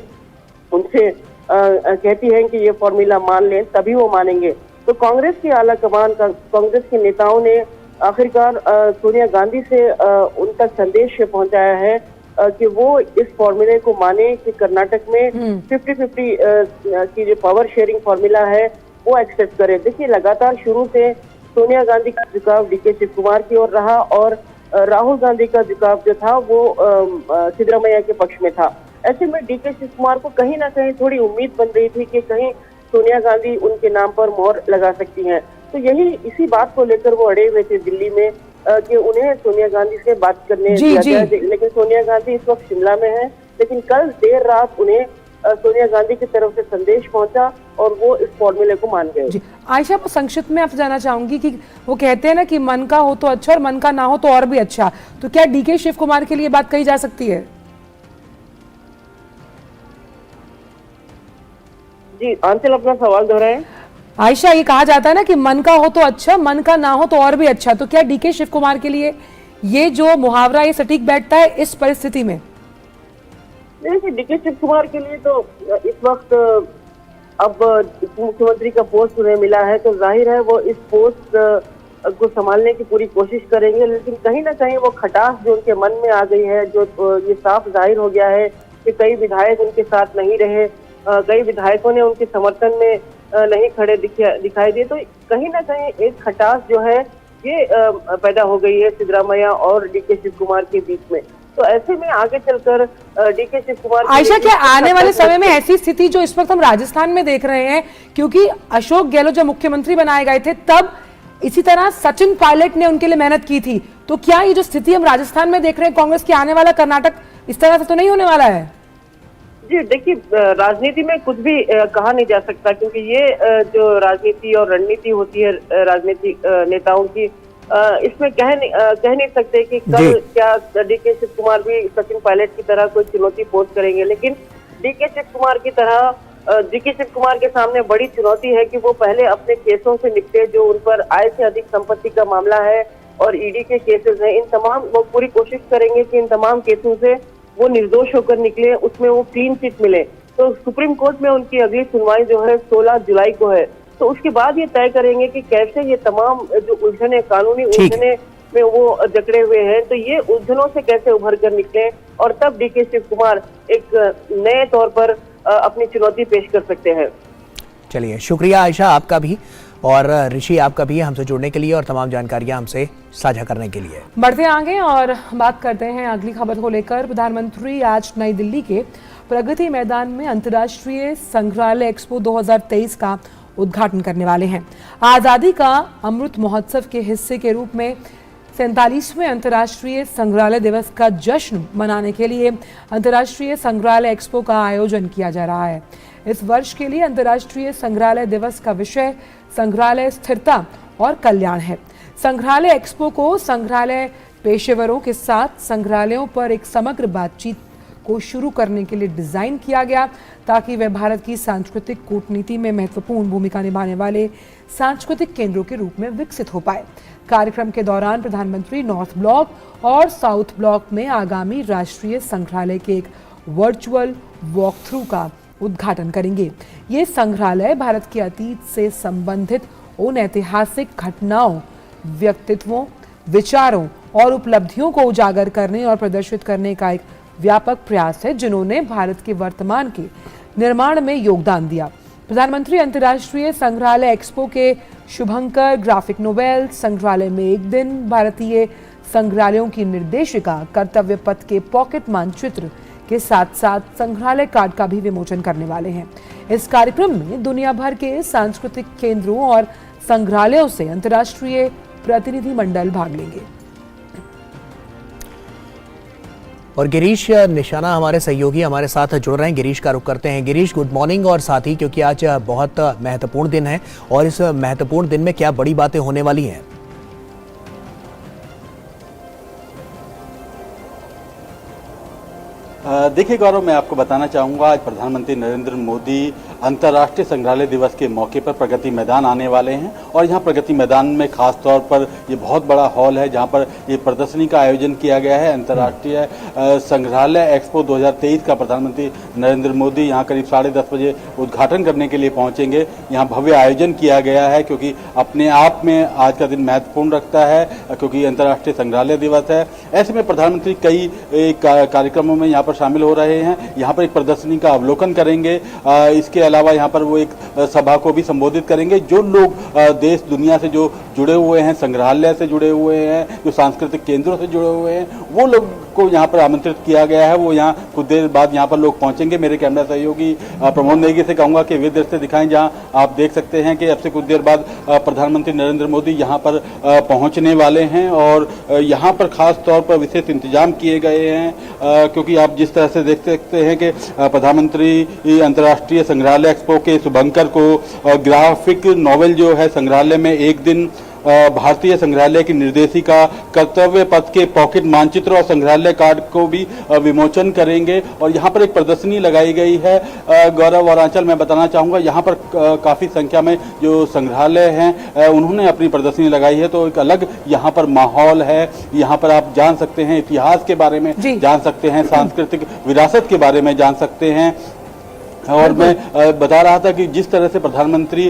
उनसे कहती हैं कि ये फॉर्मूला मान लें, तभी वो मानेंगे। तो कांग्रेस की आला कमान का, कांग्रेस के नेताओं ने आखिरकार सोनिया गांधी से उन तक संदेश पहुंचाया है कि वो इस फॉर्मूले को माने कि कर्नाटक में 50-50 की जो पावर शेयरिंग फॉर्मूला है वो एक्सेप्ट करे। देखिए, लगातार शुरू से सोनिया गांधी का झुकाव डीके शिव कुमार की ओर रहा और राहुल गांधी का झुकाव जो था वो सिद्धरामैया के पक्ष में था। ऐसे में डीके शिव कुमार को कहीं ना कहीं थोड़ी उम्मीद बन रही थी कि कहीं सोनिया गांधी उनके नाम पर मोहर लगा सकती हैं। तो इसी बात को लेकर वो अड़े हुए थे दिल्ली में कि उन्हें सोनिया गांधी से बात करने दिया जाए। लेकिन सोनिया गांधी इस वक्त शिमला में है। लेकिन कल देर रात उन्हें सोनिया गांधी की तरफ से संदेश पहुंचा और वो इस फॉर्मूले को मान गए। आयशा, को संक्षिप्त में आपसे जानना चाहूंगी कि वो कहते हैं ना कि मन का हो तो अच्छा और मन का ना हो तो और भी अच्छा, तो क्या डीके शिव कुमार के लिए बात कही जा सकती है? जी, आंचल अपना सवाल दोहराएं। आयशा, ये कहा जाता है ना कि मन का हो तो अच्छा, मन का ना हो तो और भी अच्छा, तो क्या डीके शिव कुमार के लिए ये जो मुहावरा ये सटीक बैठता है इस परिस्थिति में? देखिए, डीके शिव कुमार के लिए तो इस वक्त अब मुख्यमंत्री का पोस्ट उन्हें मिला है, तो जाहिर है वो इस पोस्ट को संभालने की पूरी कोशिश करेंगे। लेकिन कहीं ना कहीं वो खटास जो उनके मन में आ गई है, जो ये साफ जाहिर हो गया है कि कई विधायक उनके साथ नहीं रहे, कई विधायकों ने उनके समर्थन में नहीं खड़े दिखाई दिए, तो कहीं ना कहीं एक खटास जो है ये पैदा हो गई है सिद्धरामैया और डीके शिव कुमार के बीच में। तो ऐसे में आगे चलकर डीके शिव कुमार, आयशा, क्या आने वाले समय में ऐसी स्थिति जो इस वक्त हम राजस्थान में देख रहे हैं, क्योंकि अशोक गहलोत जब मुख्यमंत्री बनाए गए थे तब इसी तरह सचिन पायलट ने उनके लिए मेहनत की थी, तो क्या ये जो स्थिति हम राजस्थान में देख रहे हैं कांग्रेस की, आने वाला कर्नाटक इस तरह से तो नहीं होने वाला है? जी देखिए, राजनीति में कुछ भी कहा नहीं जा सकता, क्योंकि ये जो राजनीति और रणनीति होती है राजनीतिक नेताओं की, इसमें कह नहीं सकते कि कल क्या डीके शिव कुमार भी सचिन पायलट की तरह कोई चुनौती पोस्ट करेंगे। लेकिन डीके शिव कुमार की तरह डीके शिव कुमार के सामने बड़ी चुनौती है कि वो पहले अपने केसों से निपटे, जो उन पर आय से अधिक संपत्ति का मामला है और ईडी के केसेस हैं। इन तमाम वो पूरी कोशिश करेंगे कि इन तमाम केसों से वो निर्दोष होकर निकले, उसमें वो क्लीन चिट मिले। तो सुप्रीम कोर्ट में उनकी अगली सुनवाई जो है 16 जुलाई को है। तो उसके बाद ये तय करेंगे कि कैसे ये तमाम जो उलझने, कानूनी उलझने में वो जकड़े हुए हैं, तो ये उलझनों से कैसे उभर कर निकले, और तब डीके शिव कुमार एक नए तौर पर अपनी चुनौती पेश कर सकते हैं। चलिए, शुक्रिया आयशा आपका भी, और ऋषि आपका भी हमसे जुड़ने के लिए और तमाम जानकारियां हमसे साझा करने के लिए। बढ़ते आगे और बात करते हैं अगली खबर को लेकर। प्रधानमंत्री आज नई दिल्ली के प्रगति मैदान में अंतर्राष्ट्रीय संग्रहालय एक्सपो 2023 का उद्घाटन करने वाले हैं। आजादी का अमृत महोत्सव के हिस्से के रूप में 47वें अंतर्राष्ट्रीय संग्रहालय दिवस का जश्न मनाने के लिए अंतर्राष्ट्रीय संग्रहालय एक्सपो का आयोजन किया जा रहा है। इस वर्ष के लिए अंतर्राष्ट्रीय संग्रहालय दिवस का विषय संग्रहालय स्थिरता और कल्याण है। संग्रहालय एक्सपो को संग्रहालय पेशेवरों के साथ संग्रहालयों पर एक समग्र बातचीत को शुरू करने के लिए डिजाइन किया गया, ताकि वह भारत की सांस्कृतिक कूटनीति में महत्वपूर्ण भूमिका निभाने वाले सांस्कृतिक केंद्रों के रूप में विकसित हो पाए। कार्यक्रम के दौरान प्रधानमंत्री नॉर्थ ब्लॉक और साउथ ब्लॉक में आगामी राष्ट्रीय संग्रहालय के एक वर्चुअल वॉक थ्रू का उद्घाटन करेंगे। ये संग्रहालय भारत के अतीत से संबंधित उन ऐतिहासिक घटनाओं, व्यक्तित्वों, विचारों और उपलब्धियों को उजागर करने और प्रदर्शित करने का एक व्यापक प्रयास है, जिन्होंने भारत के वर्तमान के निर्माण में योगदान दिया। प्रधानमंत्री अंतर्राष्ट्रीय संग्रहालय एक्सपो के शुभंकर, ग्राफिक नोवेल, संग्रहालय में एक दिन, भारतीय संग्रहालयों की निर्देशिका, कर्तव्य पथ के पॉकेट मानचित्र के साथ साथ संग्रहालय कार्ड का भी विमोचन करने वाले हैं। इस कार्यक्रम में दुनिया भर के सांस्कृतिक केंद्रों और संग्रहालयों से अंतर्राष्ट्रीय प्रतिनिधिमंडल भाग लेंगे। और गिरीश निशाना हमारे सहयोगी हमारे साथ जुड़ रहे हैं। गिरीश का रुख करते हैं। Girish, good morning. और साथ ही क्योंकि आज बहुत महत्वपूर्ण दिन है, और इस महत्वपूर्ण दिन में क्या बड़ी बातें होने वाली हैं? देखिए गौरव, मैं आपको बताना चाहूँगा, आज प्रधानमंत्री नरेंद्र मोदी अंतर्राष्ट्रीय संग्रहालय दिवस के मौके पर प्रगति मैदान आने वाले हैं। और यहाँ प्रगति मैदान में खास तौर पर ये बहुत बड़ा हॉल है जहाँ पर ये प्रदर्शनी का आयोजन किया गया है। अंतर्राष्ट्रीय संग्रहालय एक्सपो 2023 का प्रधानमंत्री नरेंद्र मोदी यहाँ करीब 10:30 बजे उद्घाटन करने के लिए पहुँचेंगे। यहाँ भव्य आयोजन किया गया है, क्योंकि अपने आप में आज का दिन महत्वपूर्ण रखता है, क्योंकि अंतर्राष्ट्रीय संग्रहालय दिवस है। ऐसे में प्रधानमंत्री कई कार्यक्रमों में यहाँ पर शामिल हो रहे हैं। यहाँ पर एक प्रदर्शनी का अवलोकन करेंगे। इसके अलावा यहाँ पर वो एक सभा को भी संबोधित करेंगे। जो लोग देश दुनिया से जो जुड़े हुए हैं, संग्रहालय से जुड़े हुए हैं, जो सांस्कृतिक केंद्रों से जुड़े हुए हैं, वो लोग को यहाँ पर आमंत्रित किया गया है। वो यहाँ कुछ देर बाद यहाँ पर लोग पहुँचेंगे। मेरे कैमरा सहयोगी प्रमोद नेगी से कहूँगा कि वे दृश्य दिखाएं, जहाँ आप देख सकते हैं कि अब से कुछ देर बाद प्रधानमंत्री नरेंद्र मोदी यहाँ पर पहुँचने वाले हैं। और यहाँ पर खास तौर पर विशेष इंतजाम किए गए हैं, क्योंकि आप जिस तरह से देख सकते हैं कि प्रधानमंत्री अंतर्राष्ट्रीय संग्रहालय एक्सपो के शुभंकर को ग्राफिक नॉवेल जो है संग्रहालय में एक दिन, भारतीय संग्रहालय की निर्देशिका, कर्तव्य पथ के पॉकेट मानचित्र और संग्रहालय कार्ड को भी विमोचन करेंगे। और यहाँ पर एक प्रदर्शनी लगाई गई है। गौरव और आंचल, मैं बताना चाहूँगा, यहाँ पर काफ़ी संख्या में जो संग्रहालय हैं उन्होंने अपनी प्रदर्शनी लगाई है, तो एक अलग यहाँ पर माहौल है। यहाँ पर आप जान सकते हैं, इतिहास के बारे में जान सकते हैं, सांस्कृतिक विरासत के बारे में जान सकते हैं। और मैं बता रहा था कि जिस तरह से प्रधानमंत्री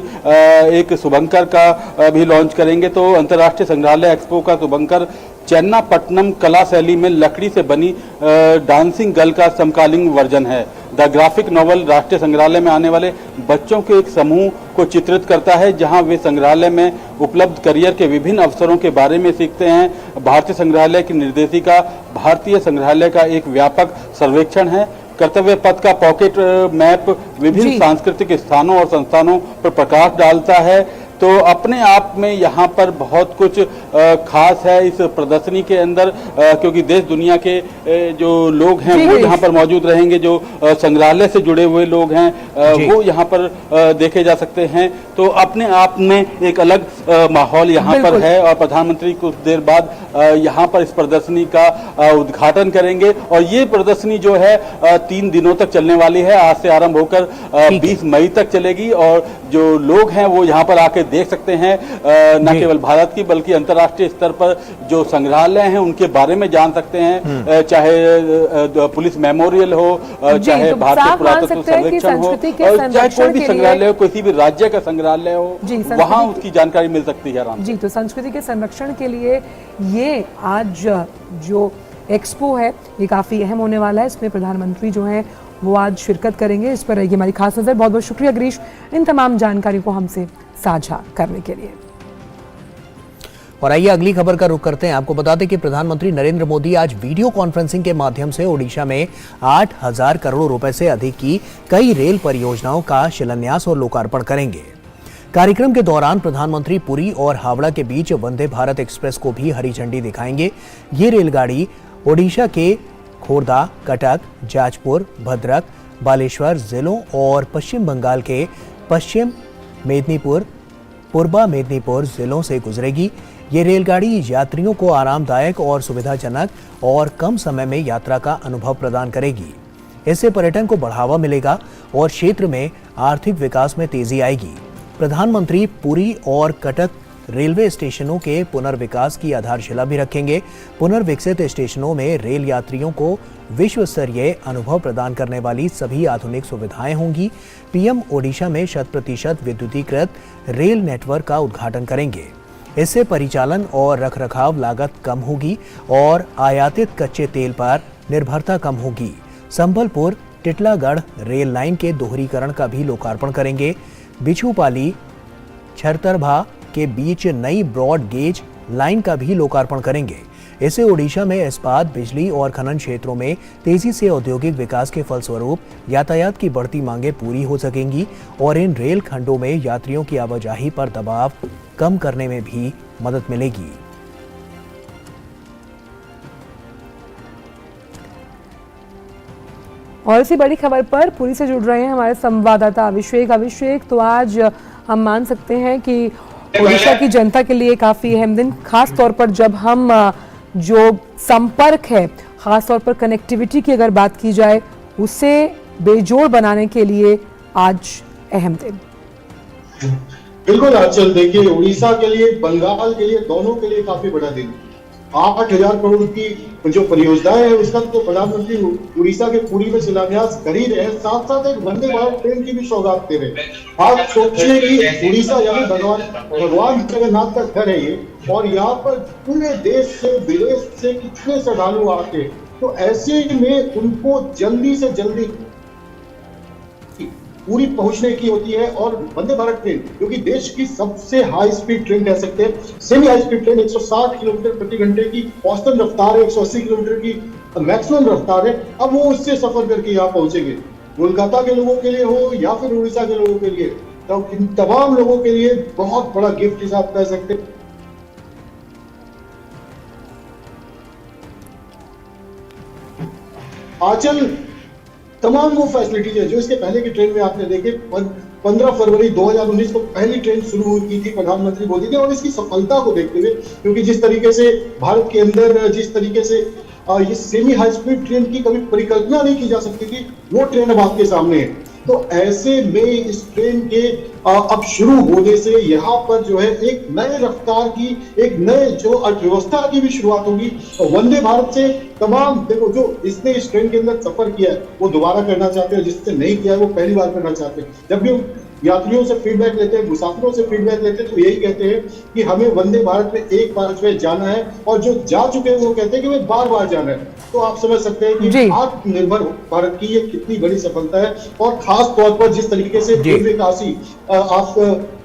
एक शुभंकर का भी लॉन्च करेंगे, तो अंतर्राष्ट्रीय संग्रहालय एक्सपो का शुभंकर चन्नापट्टनम कला शैली में लकड़ी से बनी डांसिंग गर्ल का समकालीन वर्जन है। द ग्राफिक नॉवल राष्ट्रीय संग्रहालय में आने वाले बच्चों के एक समूह को चित्रित करता है, जहां वे संग्रहालय में उपलब्ध करियर के विभिन्न अवसरों के बारे में सीखते हैं। भारतीय संग्रहालय की निर्देशिका भारतीय संग्रहालय का एक व्यापक सर्वेक्षण है। कर्तव्य पथ का पॉकेट मैप विभिन्न सांस्कृतिक स्थानों और संस्थानों पर प्रकाश डालता है। तो अपने आप में यहाँ पर बहुत कुछ खास है इस प्रदर्शनी के अंदर, क्योंकि देश दुनिया के जो लोग हैं वो यहाँ पर मौजूद रहेंगे, जो संग्रहालय से जुड़े हुए लोग हैं वो यहाँ पर देखे जा सकते हैं। तो अपने आप में एक अलग माहौल यहाँ पर है और प्रधानमंत्री कुछ देर बाद यहाँ पर इस प्रदर्शनी का उद्घाटन करेंगे और ये प्रदर्शनी जो है 3 दिनों तक चलने वाली है। आज से आरंभ होकर 20 मई तक चलेगी और जो लोग हैं वो यहाँ पर आके देख सकते हैं, न केवल भारत की बल्कि अंतर्राष्ट्रीय स्तर पर जो संग्रहालय हैं उनके बारे में जान सकते हैं, चाहे पुलिस मेमोरियल हो, चाहे भारतीय पुरातत्व सर्वेक्षण हो, चाहे कोई भी संग्रहालय हो, किसी भी राज्य का संग्रहालय हो, वहाँ उसकी जानकारी मिल सकती है आराम से। जी, तो संस्कृति के संरक्षण के लिए ये आज जो एक्सपो है ये काफी अहम होने वाला है। इसमें प्रधानमंत्री जो है वो आज शिरकत करेंगे, इस पर रहेगी हमारी खास नजर। बहुत बहुत शुक्रिया गिरीश इन तमाम जानकारी को हमसे साझा करने के लिए। और आइए अगली खबर का रुख करते हैं। आपको बता दें कि प्रधानमंत्री नरेंद्र मोदी आज वीडियो कॉन्फ्रेंसिंग के माध्यम से ओडिशा में 8,000 करोड़ रुपए से अधिक की कई रेल परियोजनाओं का शिलान्यास और लोकार्पण करेंगे। कार्यक्रम के दौरान प्रधानमंत्री पुरी और हावड़ा के बीच वंदे भारत एक्सप्रेस को भी हरी झंडी दिखाएंगे। ये रेलगाड़ी ओडिशा के खोर्धा, कटक, जाजपुर, भद्रक, बालेश्वर जिलों और पश्चिम बंगाल के पश्चिम मेदिनीपुर, पूर्वा मेदिनीपुर जिलों से गुजरेगी। ये रेलगाड़ी यात्रियों को आरामदायक और सुविधाजनक और कम समय में यात्रा का अनुभव प्रदान करेगी। इससे पर्यटन को बढ़ावा मिलेगा और क्षेत्र में आर्थिक विकास में तेजी आएगी। प्रधानमंत्री पुरी और कटक रेलवे स्टेशनों के पुनर्विकास की आधारशिला भी रखेंगे। पुनर्विकसित स्टेशनों में रेल यात्रियों को विश्व स्तरीय अनुभव प्रदान करने वाली सभी आधुनिक सुविधाएं होंगी। पीएम ओडिशा में 100% विद्युतीकृत रेल नेटवर्क का उद्घाटन करेंगे। इससे परिचालन और रखरखाव लागत कम होगी और आयातित कच्चे तेल पर निर्भरता कम होगी। संबलपुर टिटलागढ़ रेल लाइन के दोहरीकरण का भी लोकार्पण करेंगे। बिछूपाली छरतरभा के बीच नई ब्रॉड गेज लाइन का भी लोकार्पण करेंगे। इससे ओडिशा में इस्पात, बिजली और खनन क्षेत्रों में तेजी से औद्योगिक विकास के फलस्वरूप यातायात की बढ़ती मांगें पूरी हो सकेंगी और इन रेल खंडों में यात्रियों की आवाजाही पर दबाव कम करने में भी मदद मिलेगी। और इसी बड़ी खबर पर पुरी से जुड़ रहे हैं हमारे संवाददाता अभिषेक। तो आज हम मान सकते हैं कि ओडिशा की जनता के लिए काफी अहम दिन, खास तौर पर जब हम जो संपर्क है, खास तौर पर कनेक्टिविटी की अगर बात की जाए, उसे बेजोड़ बनाने के लिए आज अहम दिन। बिल्कुल आंचल, देखिए उड़ीसा के लिए, बंगाल के लिए, दोनों के लिए काफी बड़ा दिन। 8,000 करोड़ की जो परियोजनाएं हैं उसका तो प्रधानमंत्री उड़ीसा के पुरी में शिलान्यास कर ही रहे हैं, साथ साथ एक वंदे भारत ट्रेन की भी सौगात दे रहे हैं। आप सोचिए कि उड़ीसा यानी भगवान जगन्नाथ का घर है ये, और यहाँ पर पूरे देश से विदेश से कितने श्रद्धालु आते हैं, तो ऐसे में उनको जल्दी से जल्दी पूरी पहुंचने की होती है। और वंदे भारत ट्रेन जो कि देश की सबसे हाई स्पीड ट्रेन कह सकते हैं, semi high speed train 160 kilometre प्रति घंटे की औसतन रफ्तार है, 180 किलोमीटर की मैक्सिमम रफ्तार है। अब वो उससे सफर करके यहाँ पहुंचेंगे। कोलकाता के लोगों के लिए हो या फिर उड़ीसा के लोगों के लिए, तो इन तमाम लोगों के लिए बहुत बड़ा गिफ्ट हिसाब कह सकते हैं। आंचल, तमाम वो फैसिलिटीज है जो इसके पहले की ट्रेन में आपने देखे। 15 फरवरी 2019 को पहली ट्रेन शुरू की थी प्रधानमंत्री मोदी ने, और इसकी सफलता को देखते हुए, क्योंकि जिस तरीके से भारत के अंदर जिस तरीके से ये सेमी हाई स्पीड ट्रेन की कभी परिकल्पना नहीं की जा सकती थी, वो ट्रेन अब आपके सामने है। तो ऐसे में इस ट्रेन के अब शुरू होने से यहाँ पर जो है एक नए रफ्तार की, एक नए जो अर्थव्यवस्था की भी शुरुआत होगी। तो वंदे भारत से तमाम, देखो जो इसने इस ट्रेन के अंदर सफर किया है वो दोबारा करना चाहते हैं, जिसने नहीं किया है वो पहली बार करना चाहते हैं। जब भी यात्रियों से फीडबैक लेते हैं, मुसाफिरों से फीडबैक लेते हैं, तो यही कहते हैं कि हमें वंदे भारत में एक बार जो है जाना है, और जो जा चुके हैं वो कहते हैं कि हमें बार बार जाना है। तो आप समझ सकते हैं कि आत्मनिर्भर भारत की ये कितनी बड़ी सफलता है। और खास तौर पर जिस तरीके से दिव्य काशी, आप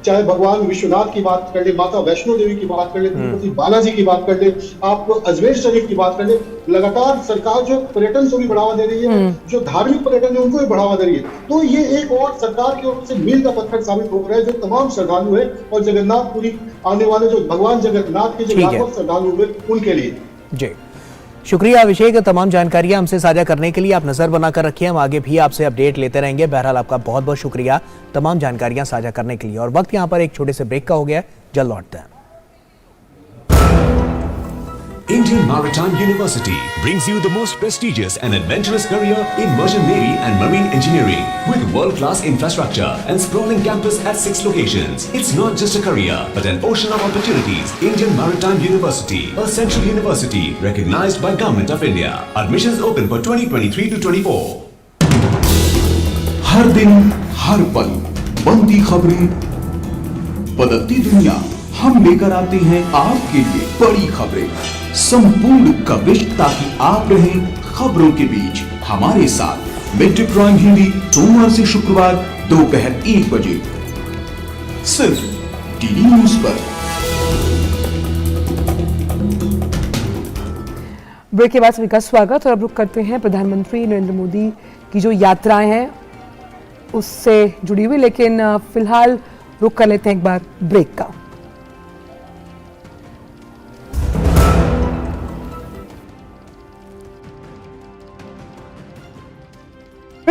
चाहे भगवान विश्वनाथ की बात कर ले, माता वैष्णो देवी की बात कर ले, तिरुपति बालाजी की बात कर ले, आप अजमेर शरीफ की बात कर ले, लगातार सरकार जो पर्यटन को भी बढ़ावा दे रही है, जो धार्मिक पर्यटन है उनको भी बढ़ावा दे रही है। तो ये एक और सरकार की ओर से मील का पत्थर साबित हो रहा है, जो तमाम श्रद्धालु है और जगन्नाथपुरी आने वाले जो भगवान जगन्नाथ के जो लाखों श्रद्धालु हुए उनके लिए। जी, शुक्रिया अभिषेक, तमाम जानकारियां हमसे साझा करने के लिए। आप नजर बनाकर रखिए, हम आगे भी आपसे अपडेट लेते रहेंगे। बहरहाल आपका बहुत बहुत शुक्रिया तमाम जानकारियां साझा करने के लिए। और वक्त यहां पर एक छोटे से ब्रेक का हो गया है, जल्द लौटते हैं। Indian Maritime University brings you the most prestigious and adventurous career in merchant navy and marine engineering with world-class infrastructure and sprawling campus at 6 locations. It's not just a career, but an ocean of opportunities. Indian Maritime University, a central university recognized by Government of India. Admissions open for 2023 to 24. हर दिन, हर पल, बनती खबरें, बदलती दुनिया, हम लेकर आते हैं आपके लिए बड़ी खबरें, संपूर्ण कवरेज, ताकि आप रहें खबरों के बीच हमारे साथ। मिड डे प्राइम हिंदी सोमवार से शुक्रवार दोपहर 1 बजे सिर्फ डीडी न्यूज पर। ब्रेक के बाद सभी का स्वागत। और अब रुक करते हैं प्रधानमंत्री नरेंद्र मोदी की जो यात्राएं हैं उससे जुड़ी हुई, लेकिन फिलहाल रुक कर लेते हैं एक बार ब्रेक का।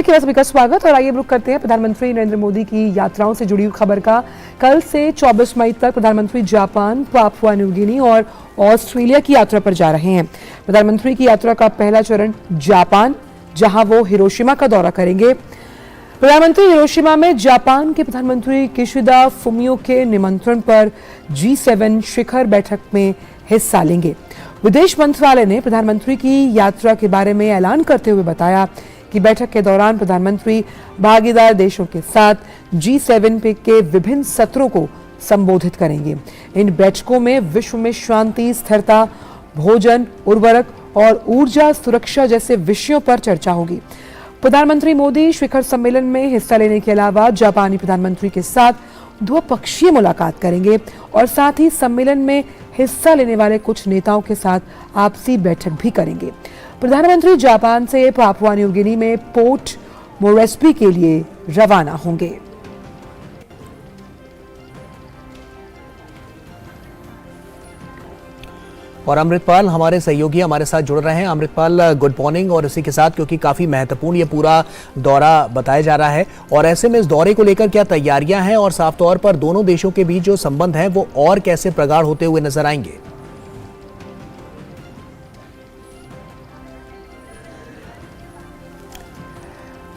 सभी का स्वागत। और आइए रुक करते हैं प्रधानमंत्री नरेंद्र मोदी की यात्राओं से जुड़ी हुई खबर का। कल से 24 मई तक प्रधानमंत्री जापान, पापुआ न्यू गिनी और ऑस्ट्रेलिया की यात्रा पर जा रहे हैं। प्रधानमंत्री की यात्रा का पहला चरण जापान, जहां वो हिरोशिमा का दौरा करेंगे। प्रधानमंत्री हिरोशिमा में जापान के प्रधानमंत्री किशिदा फुमियो के निमंत्रण पर G7 शिखर बैठक में हिस्सा लेंगे। विदेश मंत्रालय ने प्रधानमंत्री की यात्रा के बारे में ऐलान करते हुए बताया कि बैठक के दौरान प्रधानमंत्री भागीदार देशों के साथ G7 के विभिन्न सत्रों को संबोधित करेंगे। इन बैठकों में विश्व में शांति, स्थिरता, भोजन, उर्वरक और ऊर्जा सुरक्षा जैसे विषयों पर चर्चा होगी। प्रधानमंत्री मोदी शिखर सम्मेलन में हिस्सा लेने के अलावा जापानी प्रधानमंत्री के साथ द्विपक्षीय मुलाकात करेंगे और साथ ही सम्मेलन में हिस्सा लेने वाले कुछ नेताओं के साथ आपसी बैठक भी करेंगे। प्रधानमंत्री जापान से पापुआ न्यू गिनी में पोर्ट मोरेस्बी के लिए रवाना होंगे। और अमृतपाल हमारे सहयोगी हमारे साथ जुड़ रहे हैं। Amritpal, good morning. और इसी के साथ, क्योंकि काफी महत्वपूर्ण ये पूरा दौरा बताया जा रहा है, और ऐसे में इस दौरे को लेकर क्या तैयारियां हैं और साफ तौर पर दोनों देशों के बीच जो संबंध है वो और कैसे प्रगाढ़ होते हुए नजर आएंगे?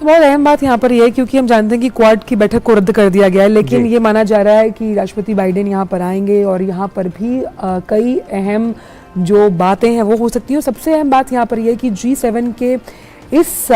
बहुत अहम बात यहाँ पर यह है, क्योंकि हम जानते हैं कि क्वाड की बैठक को रद्द कर दिया गया है, लेकिन ये माना जा रहा है कि राष्ट्रपति बाइडेन यहाँ पर आएंगे और यहाँ पर भी कई अहम जो बातें हैं वो हो सकती हैं। सबसे अहम बात यहाँ पर यह है कि G7 के इस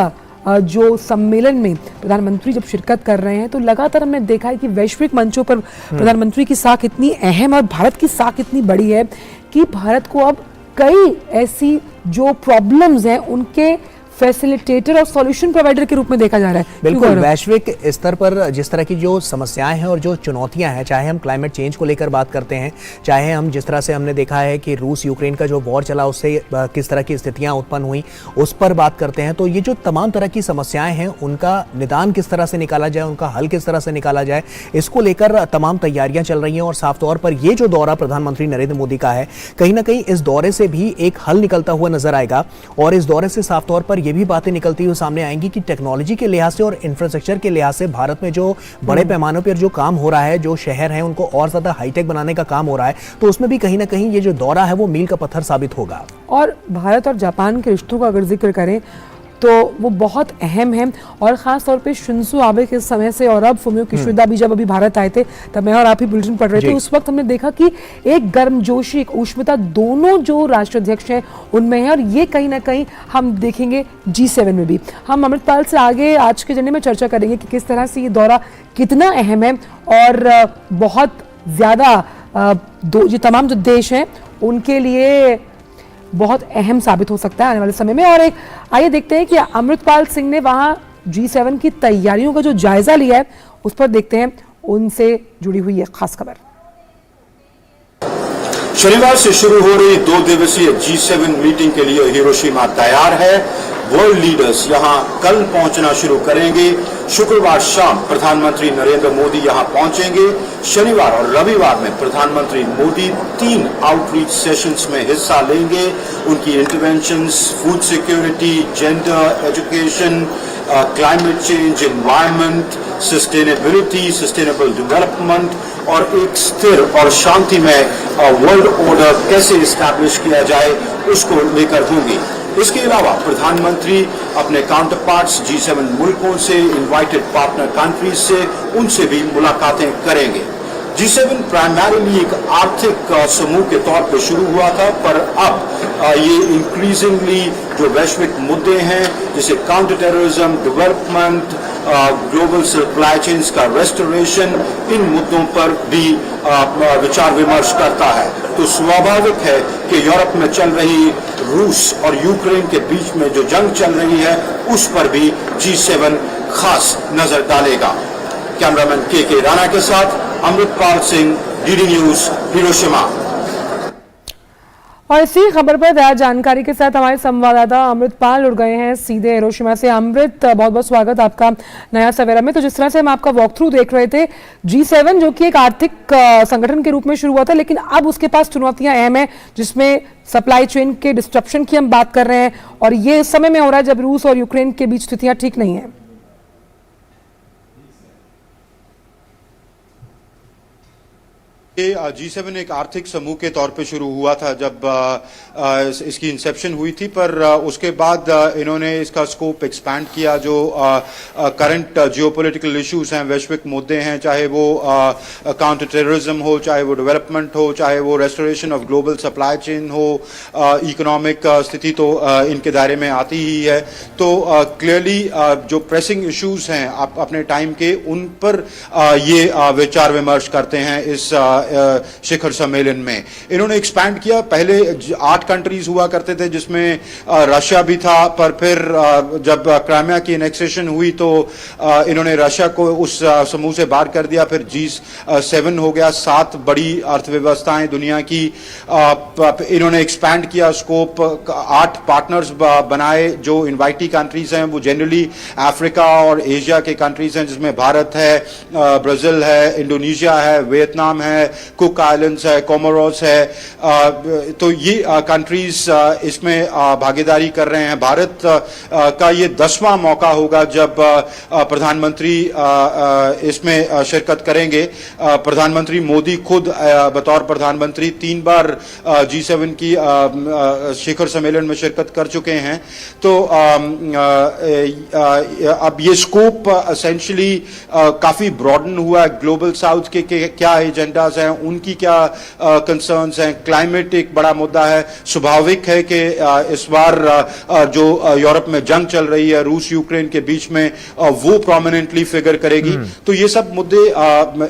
जो सम्मेलन में प्रधानमंत्री जब शिरकत कर रहे हैं तो लगातार हमने देखा है कि वैश्विक मंचों पर प्रधानमंत्री की साख इतनी अहम और भारत की साख इतनी बड़ी है कि भारत को अब कई ऐसी जो प्रॉब्लम्स हैं उनके फैसिलिटेटर और सॉल्यूशन प्रोवाइडर के रूप में देखा जा रहा है। बिल्कुल, वैश्विक स्तर पर जिस तरह की जो समस्याएं हैं और जो चुनौतियां हैं, चाहे हम क्लाइमेट चेंज को लेकर बात करते हैं, चाहे हम जिस तरह से हमने देखा है कि रूस यूक्रेन का जो वॉर चला उससे किस तरह की स्थितियां उत्पन्न हुई उस पर बात करते हैं, तो ये जो तमाम तरह की समस्याएं हैं उनका निदान किस तरह से निकाला जाए, उनका हल किस तरह से निकाला जाए, इसको लेकर तमाम तैयारियां चल रही हैं। और साफ तौर पर ये जो दौरा प्रधानमंत्री नरेंद्र मोदी का है, कहीं ना कहीं इस दौरे से भी एक हल निकलता हुआ नजर आएगा। और इस दौरे से साफ तौर पर यह भी बातें निकलती हुई सामने आएंगी कि टेक्नोलॉजी के लिहाज से और इंफ्रास्ट्रक्चर के लिहाज से भारत में जो बड़े पैमाने पर जो काम हो रहा है, जो शहर हैं उनको और ज्यादा हाईटेक बनाने का काम हो रहा है, तो उसमें भी कहीं ना कहीं ये जो दौरा है वो मील का पत्थर साबित होगा। और भारत और जापान के रिश्तों का अगर जिक्र करें तो वो बहुत अहम है, और ख़ास तौर पे शिंजो आबे के समय से और अब फुमियो किशिदा भी जब अभी भारत आए थे तब मैं और आप ही बुलेटिन पढ़ रहे थे, उस वक्त हमने देखा कि एक गर्मजोशी, एक ऊष्मता दोनों जो राष्ट्राध्यक्ष हैं उनमें है, और ये कहीं ना कहीं हम देखेंगे G7 में भी। हम अमृतपाल से आगे आज के जर्नी में चर्चा करेंगे कि किस तरह से ये दौरा कितना अहम है और बहुत ज़्यादा ये तमाम जो देश हैं उनके लिए बहुत अहम साबित हो सकता है आने वाले समय में। और एक आइए देखते हैं कि अमृतपाल सिंह ने वहां G7 की तैयारियों का जो जायजा लिया है उस पर देखते हैं उनसे जुड़ी हुई एक खास खबर। शनिवार से शुरू हो रही 2 दिवसीय G7 मीटिंग के लिए हिरोशिमा तैयार है। वर्ल्ड लीडर्स यहां कल पहुंचना शुरू करेंगे। शुक्रवार शाम प्रधानमंत्री नरेंद्र मोदी यहां पहुंचेंगे। शनिवार और रविवार में प्रधानमंत्री मोदी 3 आउटरीच सेशंस में हिस्सा लेंगे। उनकी interventions food security, gender, education, climate change, environment, sustainability, sustainable development और एक स्थिर और शांतिमय वर्ल्ड ऑर्डर कैसे इस्टेब्लिश किया जाए उसको लेकर होंगी। इसके अलावा प्रधानमंत्री अपने काउंटर पार्ट्स G7 मुल्कों से, इनवाइटेड पार्टनर कंट्रीज से, उनसे भी मुलाकातें करेंगे। G7 प्राइमरीली एक आर्थिक समूह के तौर पर शुरू हुआ था, पर अब ये इंक्रीजिंगली जो वैश्विक मुद्दे हैं जैसे counter terrorism, development, global supply chains का रेस्टोरेशन, इन मुद्दों पर भी विचार विमर्श करता है। तो स्वाभाविक है कि यूरोप में चल रही रूस और यूक्रेन के बीच में जो जंग चल रही है उस पर भी G7 खास नजर डालेगा। कैमरामैन के राणा के साथ Amritpal Singh, DD news, Hiroshima. और इसी खबर पर ज्यादा जानकारी के साथ हमारे संवाददाता अमृतपाल जुड़ गए हैं सीधे हिरोशिमा से। अमृत, बहुत बहुत स्वागत आपका नया सवेरा में। तो जिस तरह से हम आपका वॉक थ्रू देख रहे थे, G7 जो कि एक आर्थिक संगठन के रूप में शुरू हुआ था, लेकिन अब उसके पास चुनौतियां अहम है, जिसमें सप्लाई चेन के डिस्ट्रप्शन की हम बात कर रहे हैं और ये इस समय में हो रहा है जब रूस और यूक्रेन के बीच स्थितियां ठीक नहीं है। ये G7 एक आर्थिक समूह के तौर पे शुरू हुआ था जब इसकी इंसेप्शन हुई थी, पर उसके बाद इन्होंने इसका स्कोप एक्सपैंड किया। जो करंट जियोपॉलिटिकल इश्यूज हैं, वैश्विक मुद्दे हैं, चाहे वो काउंटर टेररिज्म हो, चाहे वो डेवलपमेंट हो, चाहे वो restoration of global supply chain हो, इकोनॉमिक स्थिति तो इनके दायरे में आती ही है। तो क्लियरली जो प्रेसिंग इश्यूज हैं अपने टाइम के, उन पर ये विचार विमर्श करते हैं इस शिखर सम्मेलन में। इन्होंने एक्सपैंड किया। पहले 8 कंट्रीज हुआ करते थे जिसमें रशिया भी था, पर फिर जब क्राइमिया की एनेक्सेशन हुई तो इन्होंने रशिया को उस समूह से बाहर कर दिया। फिर G7 हो गया, 7 बड़ी अर्थव्यवस्थाएं दुनिया की। इन्होंने एक्सपैंड किया स्कोप, 8 पार्टनर्स बनाए जो इनवाइटी कंट्रीज हैं, वो जनरली अफ्रीका और एशिया के कंट्रीज हैं, जिसमें भारत है, ब्राजील है, इंडोनेशिया है, वियतनाम है, कुक आइलैंड्स है, कोमोरोस है। तो ये कंट्रीज इसमें भागीदारी कर रहे हैं। भारत का ये 10वां मौका होगा जब प्रधानमंत्री इसमें शिरकत करेंगे। प्रधानमंत्री मोदी खुद बतौर प्रधानमंत्री 3 बार G7 की शिखर सम्मेलन में शिरकत कर चुके हैं। तो अब ये स्कोप एसेंशियली काफी ब्रॉडन हुआ है। ग्लोबल साउथ के क्या एजेंडाज हैं, उनकी क्या कंसर्न्स हैं, क्लाइमेट एक बड़ा मुद्दा है। स्वाभाविक है कि इस बार जो यूरोप में जंग चल रही है रूस यूक्रेन के बीच में, वो प्रोमिनेंटली फिगर करेगी। तो ये सब मुद्दे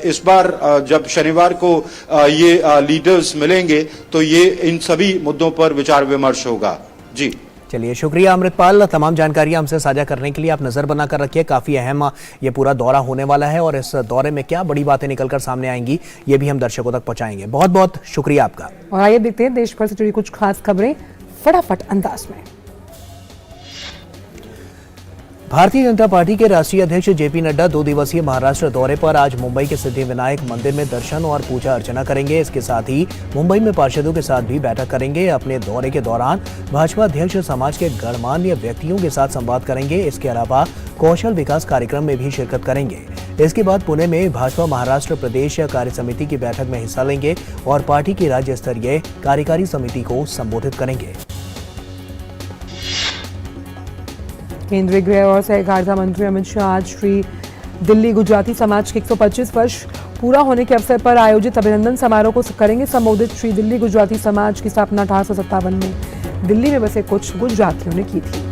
इस बार जब शनिवार को ये लीडर्स मिलेंगे तो ये इन सभी मुद्दों पर विचार विमर्श होगा। जी चलिए, शुक्रिया अमृतपाल, तमाम जानकारियां हमसे साझा करने के लिए। आप नजर बना कर रखिए, काफी अहम ये पूरा दौरा होने वाला है और इस दौरे में क्या बड़ी बातें निकलकर सामने आएंगी ये भी हम दर्शकों तक पहुंचाएंगे। बहुत बहुत शुक्रिया आपका। और आइए देखते हैं देश भर से जुड़ी कुछ खास खबरें फटाफट अंदाज में। भारतीय जनता पार्टी के राष्ट्रीय अध्यक्ष जेपी नड्डा 2 दिवसीय महाराष्ट्र दौरे पर आज मुंबई के सिद्धिविनायक मंदिर में दर्शन और पूजा अर्चना करेंगे। इसके साथ ही मुंबई में पार्षदों के साथ भी बैठक करेंगे। अपने दौरे के दौरान भाजपा अध्यक्ष समाज के गणमान्य व्यक्तियों के साथ संवाद करेंगे। इसके अलावा कौशल विकास कार्यक्रम में भी शिरकत करेंगे। इसके बाद पुणे में भाजपा महाराष्ट्र प्रदेश कार्य समिति की बैठक में हिस्सा लेंगे और पार्टी की राज्य स्तरीय कार्यकारी समिति को संबोधित करेंगे। केंद्रीय गृह और सहकारिता मंत्री अमित शाह आज श्री दिल्ली गुजराती समाज के 125 वर्ष पूरा होने के अवसर पर आयोजित अभिनंदन समारोह को करेंगे संबोधित। श्री दिल्ली गुजराती समाज की स्थापना 1857 में दिल्ली में बसे कुछ गुजरातियों ने की थी।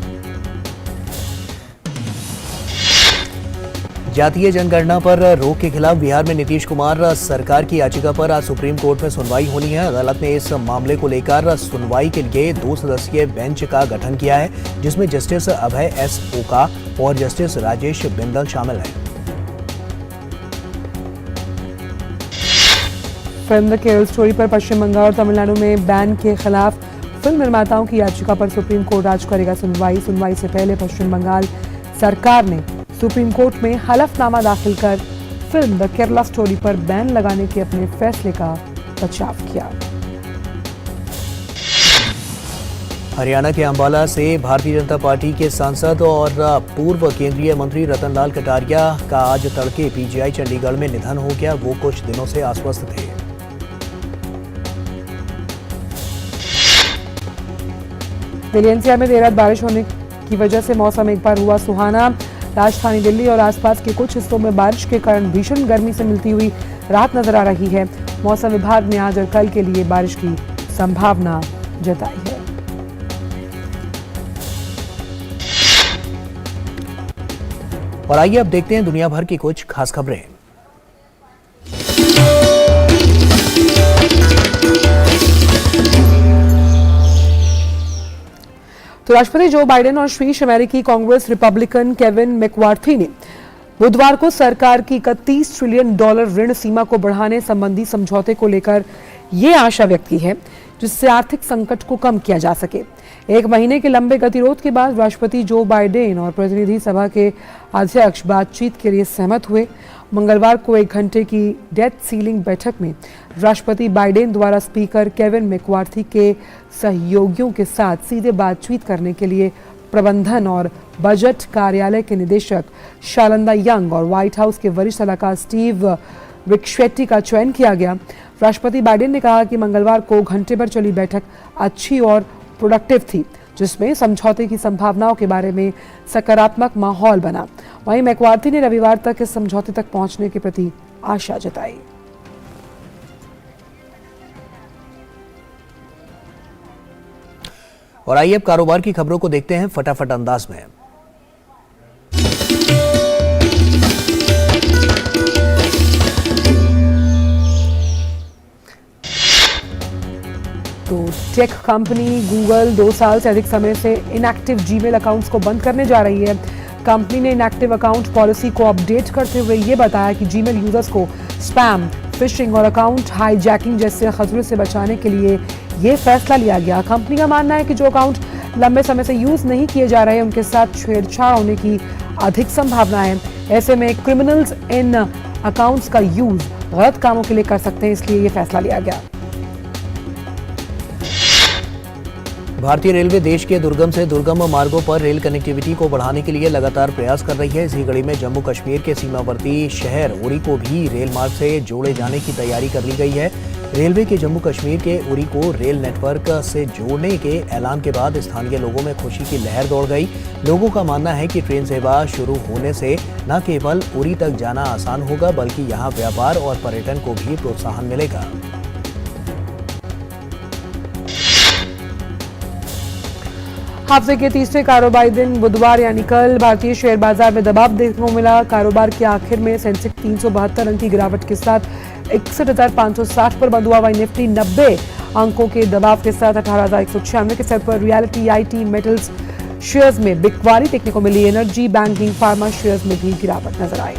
जातीय जनगणना पर रोक के खिलाफ बिहार में नीतीश कुमार सरकार की याचिका पर आज सुप्रीम कोर्ट में सुनवाई होनी है। अदालत ने इस मामले को लेकर सुनवाई के लिए 2 सदस्यीय बेंच का गठन किया है, जिसमें जस्टिस अभय एस ओका और जस्टिस राजेश बिंदल शामिल हैं। फिल्म द केरल स्टोरी पर पश्चिम बंगाल और तमिलनाडु में बैन के खिलाफ फिल्म निर्माताओं की याचिका पर सुप्रीम कोर्ट आज करेगा सुनवाई से पहले पश्चिम बंगाल सरकार ने सुप्रीम कोर्ट में हलफनामा दाखिल कर फिल्म द केरला स्टोरी पर बैन लगाने के अपने फैसले का बचाव किया। हरियाणा के अंबाला से भारतीय जनता पार्टी के सांसद और पूर्व केंद्रीय मंत्री रतनलाल कटारिया का आज तड़के पीजीआई चंडीगढ़ में निधन हो गया। वो कुछ दिनों से अस्वस्थ थे। दिल्ली एनसीआर में देर रात बारिश होने की वजह से मौसम एक बार हुआ सुहाना। राजधानी दिल्ली और आसपास के कुछ हिस्सों में बारिश के कारण भीषण गर्मी से मिलती हुई राहत नजर आ रही है। मौसम विभाग ने आज और कल के लिए बारिश की संभावना जताई है। और आइए अब देखते हैं दुनिया भर की कुछ खास खबरें। तो राष्ट्रपति जो बाइडेन और शीर्ष अमेरिकी कांग्रेस रिपब्लिकन केविन मैककार्थी ने बुधवार को सरकार की $31 ट्रिलियन ऋण सीमा को बढ़ाने संबंधी समझौते को लेकर ये आशा व्यक्त की है जिससे आर्थिक संकट को कम किया जा सके। एक महीने के लंबे गतिरोध के बाद राष्ट्रपति जो बाइडेन और प्रतिनिधि सभा के अध्यक्ष बातचीत के लिए सहमत हुए। मंगलवार को 1 घंटे की डेट सीलिंग बैठक में राष्ट्रपति बाइडेन द्वारा स्पीकर केविन मैककार्थी के सहयोगियों के साथ सीधे बातचीत करने के लिए प्रबंधन और बजट कार्यालय के निदेशक शालंदा यंग और व्हाइट हाउस के वरिष्ठ सलाहकार स्टीव विक्शेट्टी का चयन किया गया। राष्ट्रपति बाइडेन ने कहा कि मंगलवार को घंटे भर चली बैठक अच्छी और प्रोडक्टिव थी, जिसमें समझौते की संभावनाओं के बारे में सकारात्मक माहौल बना। वहीं मैककार्थी ने रविवार तक इस समझौते तक पहुंचने के प्रति आशा जताई। और आइए अब कारोबार की खबरों को देखते हैं फटाफट अंदाज में। तो टेक कंपनी गूगल 2 साल से अधिक समय से इनएक्टिव जीमेल अकाउंट्स को बंद करने जा रही है। कंपनी ने इनएक्टिव अकाउंट पॉलिसी को अपडेट करते हुए ये बताया कि जीमेल यूजर्स को स्पैम, फिशिंग और अकाउंट हाईजैकिंग जैसे खतरों से बचाने के लिए ये फैसला लिया गया। कंपनी का मानना है कि जो अकाउंट लंबे समय से यूज नहीं किए जा रहे हैं उनके साथ छेड़छाड़ होने की अधिक संभावना है। ऐसे में क्रिमिनल्स इन अकाउंट्स का यूज गलत कामों के लिए कर सकते हैं, इसलिए ये फैसला लिया गया। भारतीय रेलवे देश के दुर्गम से दुर्गम मार्गों पर रेल कनेक्टिविटी को बढ़ाने के लिए लगातार प्रयास कर रही है। इसी कड़ी में जम्मू कश्मीर के सीमावर्ती शहर उरी को भी रेल मार्ग से जोड़े जाने की तैयारी कर ली गई है। रेलवे के जम्मू कश्मीर के उरी को रेल नेटवर्क से जोड़ने के ऐलान के बाद स्थानीय लोगों में खुशी की लहर दौड़ गई। लोगों का मानना है कि ट्रेन सेवा शुरू होने से न केवल उरी तक जाना आसान होगा, बल्कि यहाँ व्यापार और पर्यटन को भी प्रोत्साहन मिलेगा। हफ्ते के तीसरे कारोबारी दिन बुधवार यानी कल भारतीय शेयर बाजार में दबाव देखने को मिला। कारोबार के आखिर में सेंसेक्स 372 अंक की गिरावट के साथ 61,560 पर बंद हुआ। वहीं निफ्टी 90 अंकों के दबाव के साथ 18,196 के स्तर पर। रियलिटी, आईटी, मेटल्स शेयर्स में बिकवाली देखने को मिली। एनर्जी, बैंकिंग, फार्मा शेयर्स में भी गिरावट नजर आई।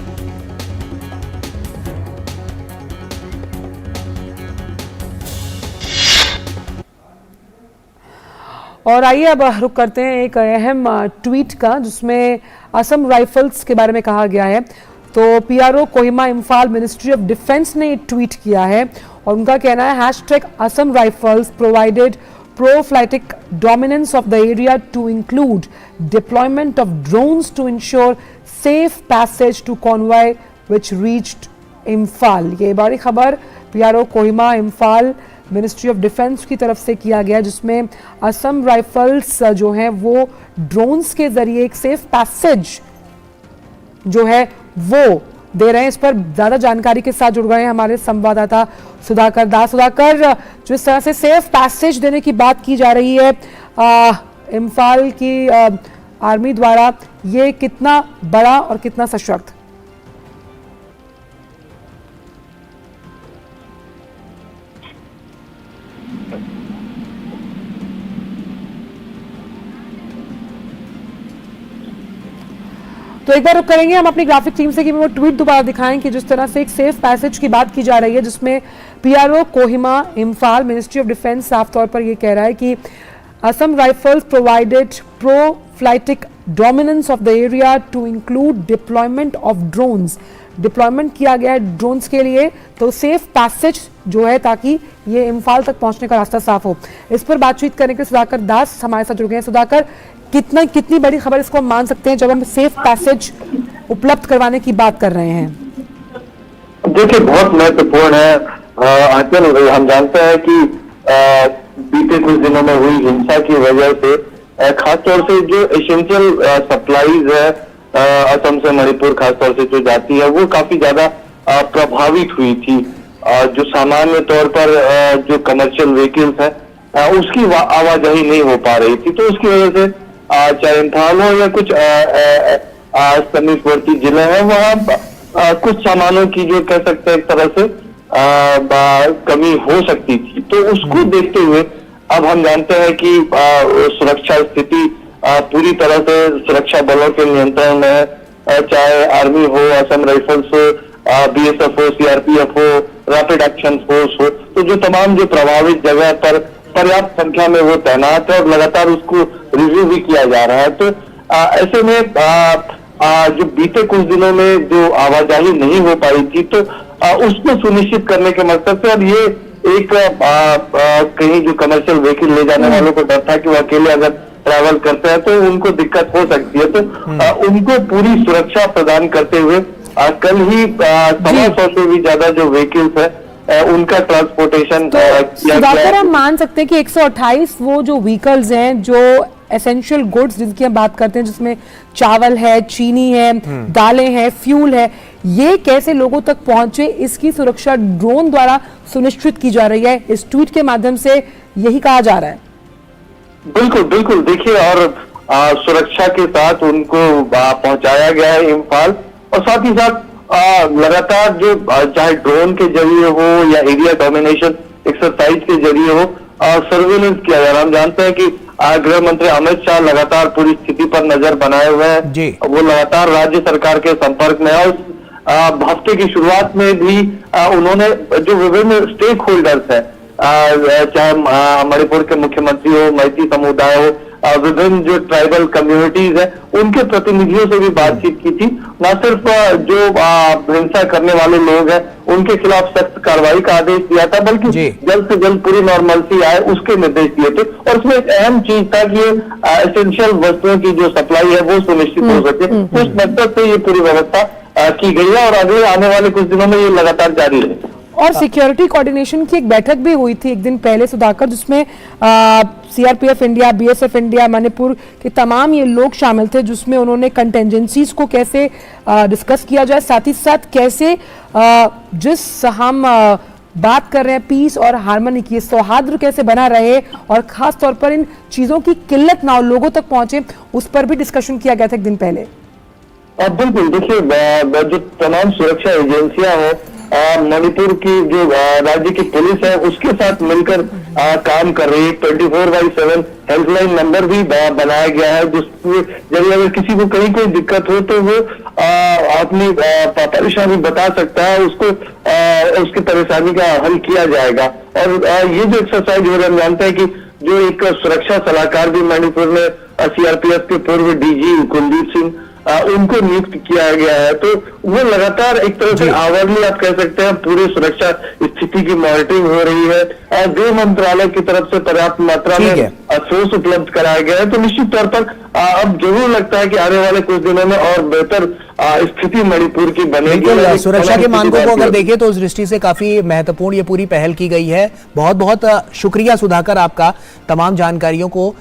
और आइए अब रुक करते हैं एक अहम ट्वीट का, जिसमें असम राइफल्स के बारे में कहा गया है। तो PRO Kohima Imphal Ministry of Defence ने ट्वीट किया है और उनका कहना है #Assam Rifles provided prophylactic dominance of the area to include deployment of drones to ensure safe passage to convoy which reached Imphal. ये बड़ी खबर PRO Kohima Imphal Ministry of Defence की तरफ से किया गया, जिसमें असम राइफल्स जो है वो ड्रोन्स के जरिए एक सेफ पैसेज जो है वो दे रहे हैं। इस पर ज्यादा जानकारी के साथ जुड़ गए हैं हमारे संवाददाता सुधाकर दास। सुधाकर, जिस तरह से सेफ पैसेज देने की बात की जा रही है इम्फाल की आर्मी द्वारा, ये कितना बड़ा और कितना सशक्त? तो एक बार करेंगे हम अपनी ग्राफिक टीम से कि वो ट्वीट दोबारा दिखाएं कि जिस तरह से एक सेफ पैसेज की बात की जा रही है, जिसमें PRO Kohima Imphal Ministry of Defence साफ तौर पर ये कह रहा है कि Assam Rifles provided prophylactic dominance of the area to include deployment of drones. Deployment किया गया है ड्रोन्स के लिए, तो सेफ पैसेज जो है ताकि ये इम्फाल तक पहुंचने का रास्ता साफ हो। इस पर बातचीत करने के सुधाकर दास हमारे साथ जुड़ गए हैं। सुधाकर, कितनी बड़ी खबर इसको हम मान सकते हैं जब हम सेफ पैसेज उपलब्ध करवाने की बात कर रहे हैं? देखिए, बहुत महत्वपूर्ण है आंचल। हम जानते हैं कि बीते कुछ दिनों में हुई हिंसा की वजह से खासतौर से जो एसेंशियल सप्लाईज है असम से मणिपुर खासतौर से जो जाती है वो काफी ज्यादा प्रभावित हुई थी। जो सामान्य तौर पर जो कमर्शियल व्हीकल्स है उसकी आवाजाही नहीं हो पा रही थी, तो उसकी वजह से चाहे इम्फाल हो या कुछ समीपवर्ती जिले हैं वहाँ कुछ सामानों की जो कह सकते हैं एक तरह से कमी हो सकती थी। तो उसको देखते हुए अब हम जानते हैं कि सुरक्षा स्थिति पूरी तरह से सुरक्षा बलों के नियंत्रण में है, चाहे आर्मी हो, असम राइफल्स हो, बीएसएफ हो, सीआरपीएफ हो, रैपिड एक्शन फोर्स हो, तो जो तमाम जो प्रभावित जगह पर पर्याप्त संख्या में वो तैनात है और लगातार उसको रिव्यू भी किया जा रहा है। तो ऐसे में जो बीते कुछ दिनों में जो आवाजाही नहीं हो पाई थी तो उसको सुनिश्चित करने के मकसद से अब ये एक कहीं जो कमर्शियल व्हीकल ले जाने वालों को डर था कि वो अकेले अगर ट्रैवल करते हैं तो उनको दिक्कत हो सकती है, तो उनको पूरी सुरक्षा प्रदान करते हुए कल ही 100 से भी ज्यादा जो व्हीकल्स है उनका ट्रांसपोर्टेशन किया गया। हम मान सकते हैं कि 128 वो जो व्हीकल्स हैं जो एसेंशियल गुड्स जिनकी हम बात करते हैं, जिसमें चावल है, चीनी है, दालें हैं, फ्यूल है, ये कैसे लोगों तक पहुंचे इसकी सुरक्षा ड्रोन द्वारा सुनिश्चित की जा रही है। इस ट्वीट के माध्यम से यही कहा जा रहा है। बिल्कुल बिल्कुल, देखिए, और सुरक्षा के साथ उनको पहुंचाया गया है इम्फाल, और साथ ही साथ लगातार जो चाहे ड्रोन के जरिए हो या एरिया डोमिनेशन एक्सरसाइज के जरिए हो सर्वेलेंस किया जा रहा है। हम जानते हैं कि गृह मंत्री अमित शाह लगातार पूरी स्थिति पर नजर बनाए हुए हैं, वो लगातार राज्य सरकार के संपर्क में है। हफ्ते की शुरुआत में भी उन्होंने जो विभिन्न स्टेक होल्डर्स है, चाहे मणिपुर के मुख्यमंत्री हो, मैती समुदाय हो, विभिन्न जो ट्राइबल कम्युनिटीज है, उनके प्रतिनिधियों से भी बातचीत की थी। न सिर्फ जो हिंसा करने वाले लोग हैं उनके खिलाफ सख्त कार्रवाई का आदेश दिया था, बल्कि जल्द से जल्द पूरी नॉर्मलसी आए उसके निर्देश दिए थे। और उसमें एक अहम चीज था कि एसेंशियल वस्तुओं की जो सप्लाई है वो सुनिश्चित हो सके। उस मकसद से ये पूरी व्यवस्था की गई है और अगले आने वाले कुछ दिनों में ये लगातार जारी रहेगी। और सिक्योरिटी कोऑर्डिनेशन की एक बैठक भी हुई थी एक दिन पहले सुधाकर, जिसमें CRPF India, BSF India, Manipur के तमाम ये लोग शामिल थे, जिसमें उन्होंने कंटेंजेंसीज को कैसे डिस्कस किया जाए, साथ ही साथ कैसे जिस हम बात कर रहे हैं पीस और हार्मनी की, सौहार्द कैसे बना रहे और खास तौर पर इन चीजों की किल्लत ना हो, लोगों तक पहुंचे, उस पर भी डिस्कशन किया गया था एक दिन पहले। बिल्कुल, देखिए, जो तमाम सुरक्षा एजेंसियां हैं, मणिपुर की जो राज्य की पुलिस है उसके साथ मिलकर काम कर रही है। 24/7 हेल्पलाइन नंबर भी बनाया गया है, जिसके जरिए अगर किसी को कहीं कोई दिक्कत हो तो वो अपनी परेशानी बता सकता है, उसको उसकी परेशानी का हल किया जाएगा। और ये जो एक्सरसाइज हो रहा है, हम जानते हैं कि जो एक सुरक्षा सलाहकार भी मणिपुर में सीआरपीएफ के पूर्व डीजी कुलदीप सिंह उनको नियुक्त किया गया है, तो वो लगातार एक तरह से आवरली आप कह सकते हैं पूरी सुरक्षा स्थिति की मॉनिटरिंग हो रही है। और गृह मंत्रालय की तरफ से पर्याप्त मात्रा में सोर्स उपलब्ध कराया गया है, तो निश्चित तौर पर अब जरूर लगता है कि आने वाले कुछ दिनों में और बेहतर स्थिति मणिपुर की बनेगी। सुरक्षा के मानकों को अगर देखें तो उस दृष्टि से काफी महत्वपूर्ण ये पूरी पहल की गई है। बहुत बहुत शुक्रिया सुधाकर आपका तमाम जानकारियों को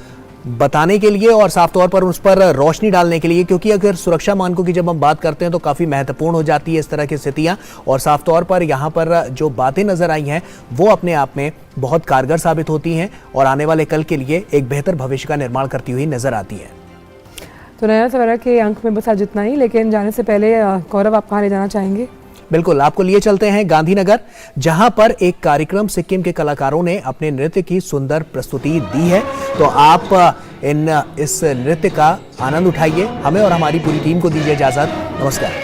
बताने के लिए और साफ तौर पर उस पर रोशनी डालने के लिए, क्योंकि अगर सुरक्षा मानकों की जब हम बात करते हैं तो काफ़ी महत्वपूर्ण हो जाती है इस तरह की स्थितियां, और साफ तौर पर यहाँ पर जो बातें नजर आई हैं वो अपने आप में बहुत कारगर साबित होती हैं और आने वाले कल के लिए एक बेहतर भविष्य का निर्माण करती हुई नजर आती है। तो नया सवेरा के अंक में बस आज इतना ही, लेकिन जाने से पहले गौरव, आप कहाँ ले जाना चाहेंगे? बिल्कुल, आपको लिए चलते हैं गांधीनगर, जहां पर एक कार्यक्रम सिक्किम के कलाकारों ने अपने नृत्य की सुंदर प्रस्तुति दी है। तो आप इस नृत्य का आनंद उठाइए। हमें और हमारी पूरी टीम को दीजिए इजाजत। नमस्कार।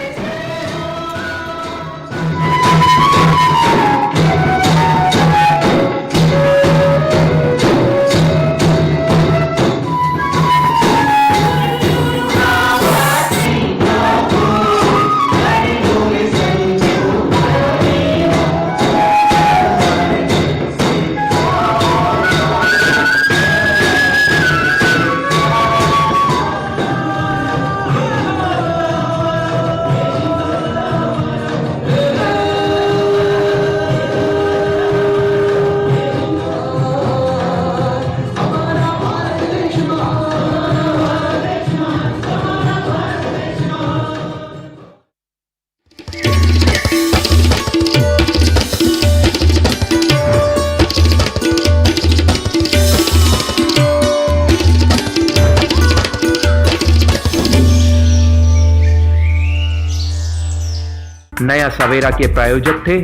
नया सवेरा के प्रायोजक थे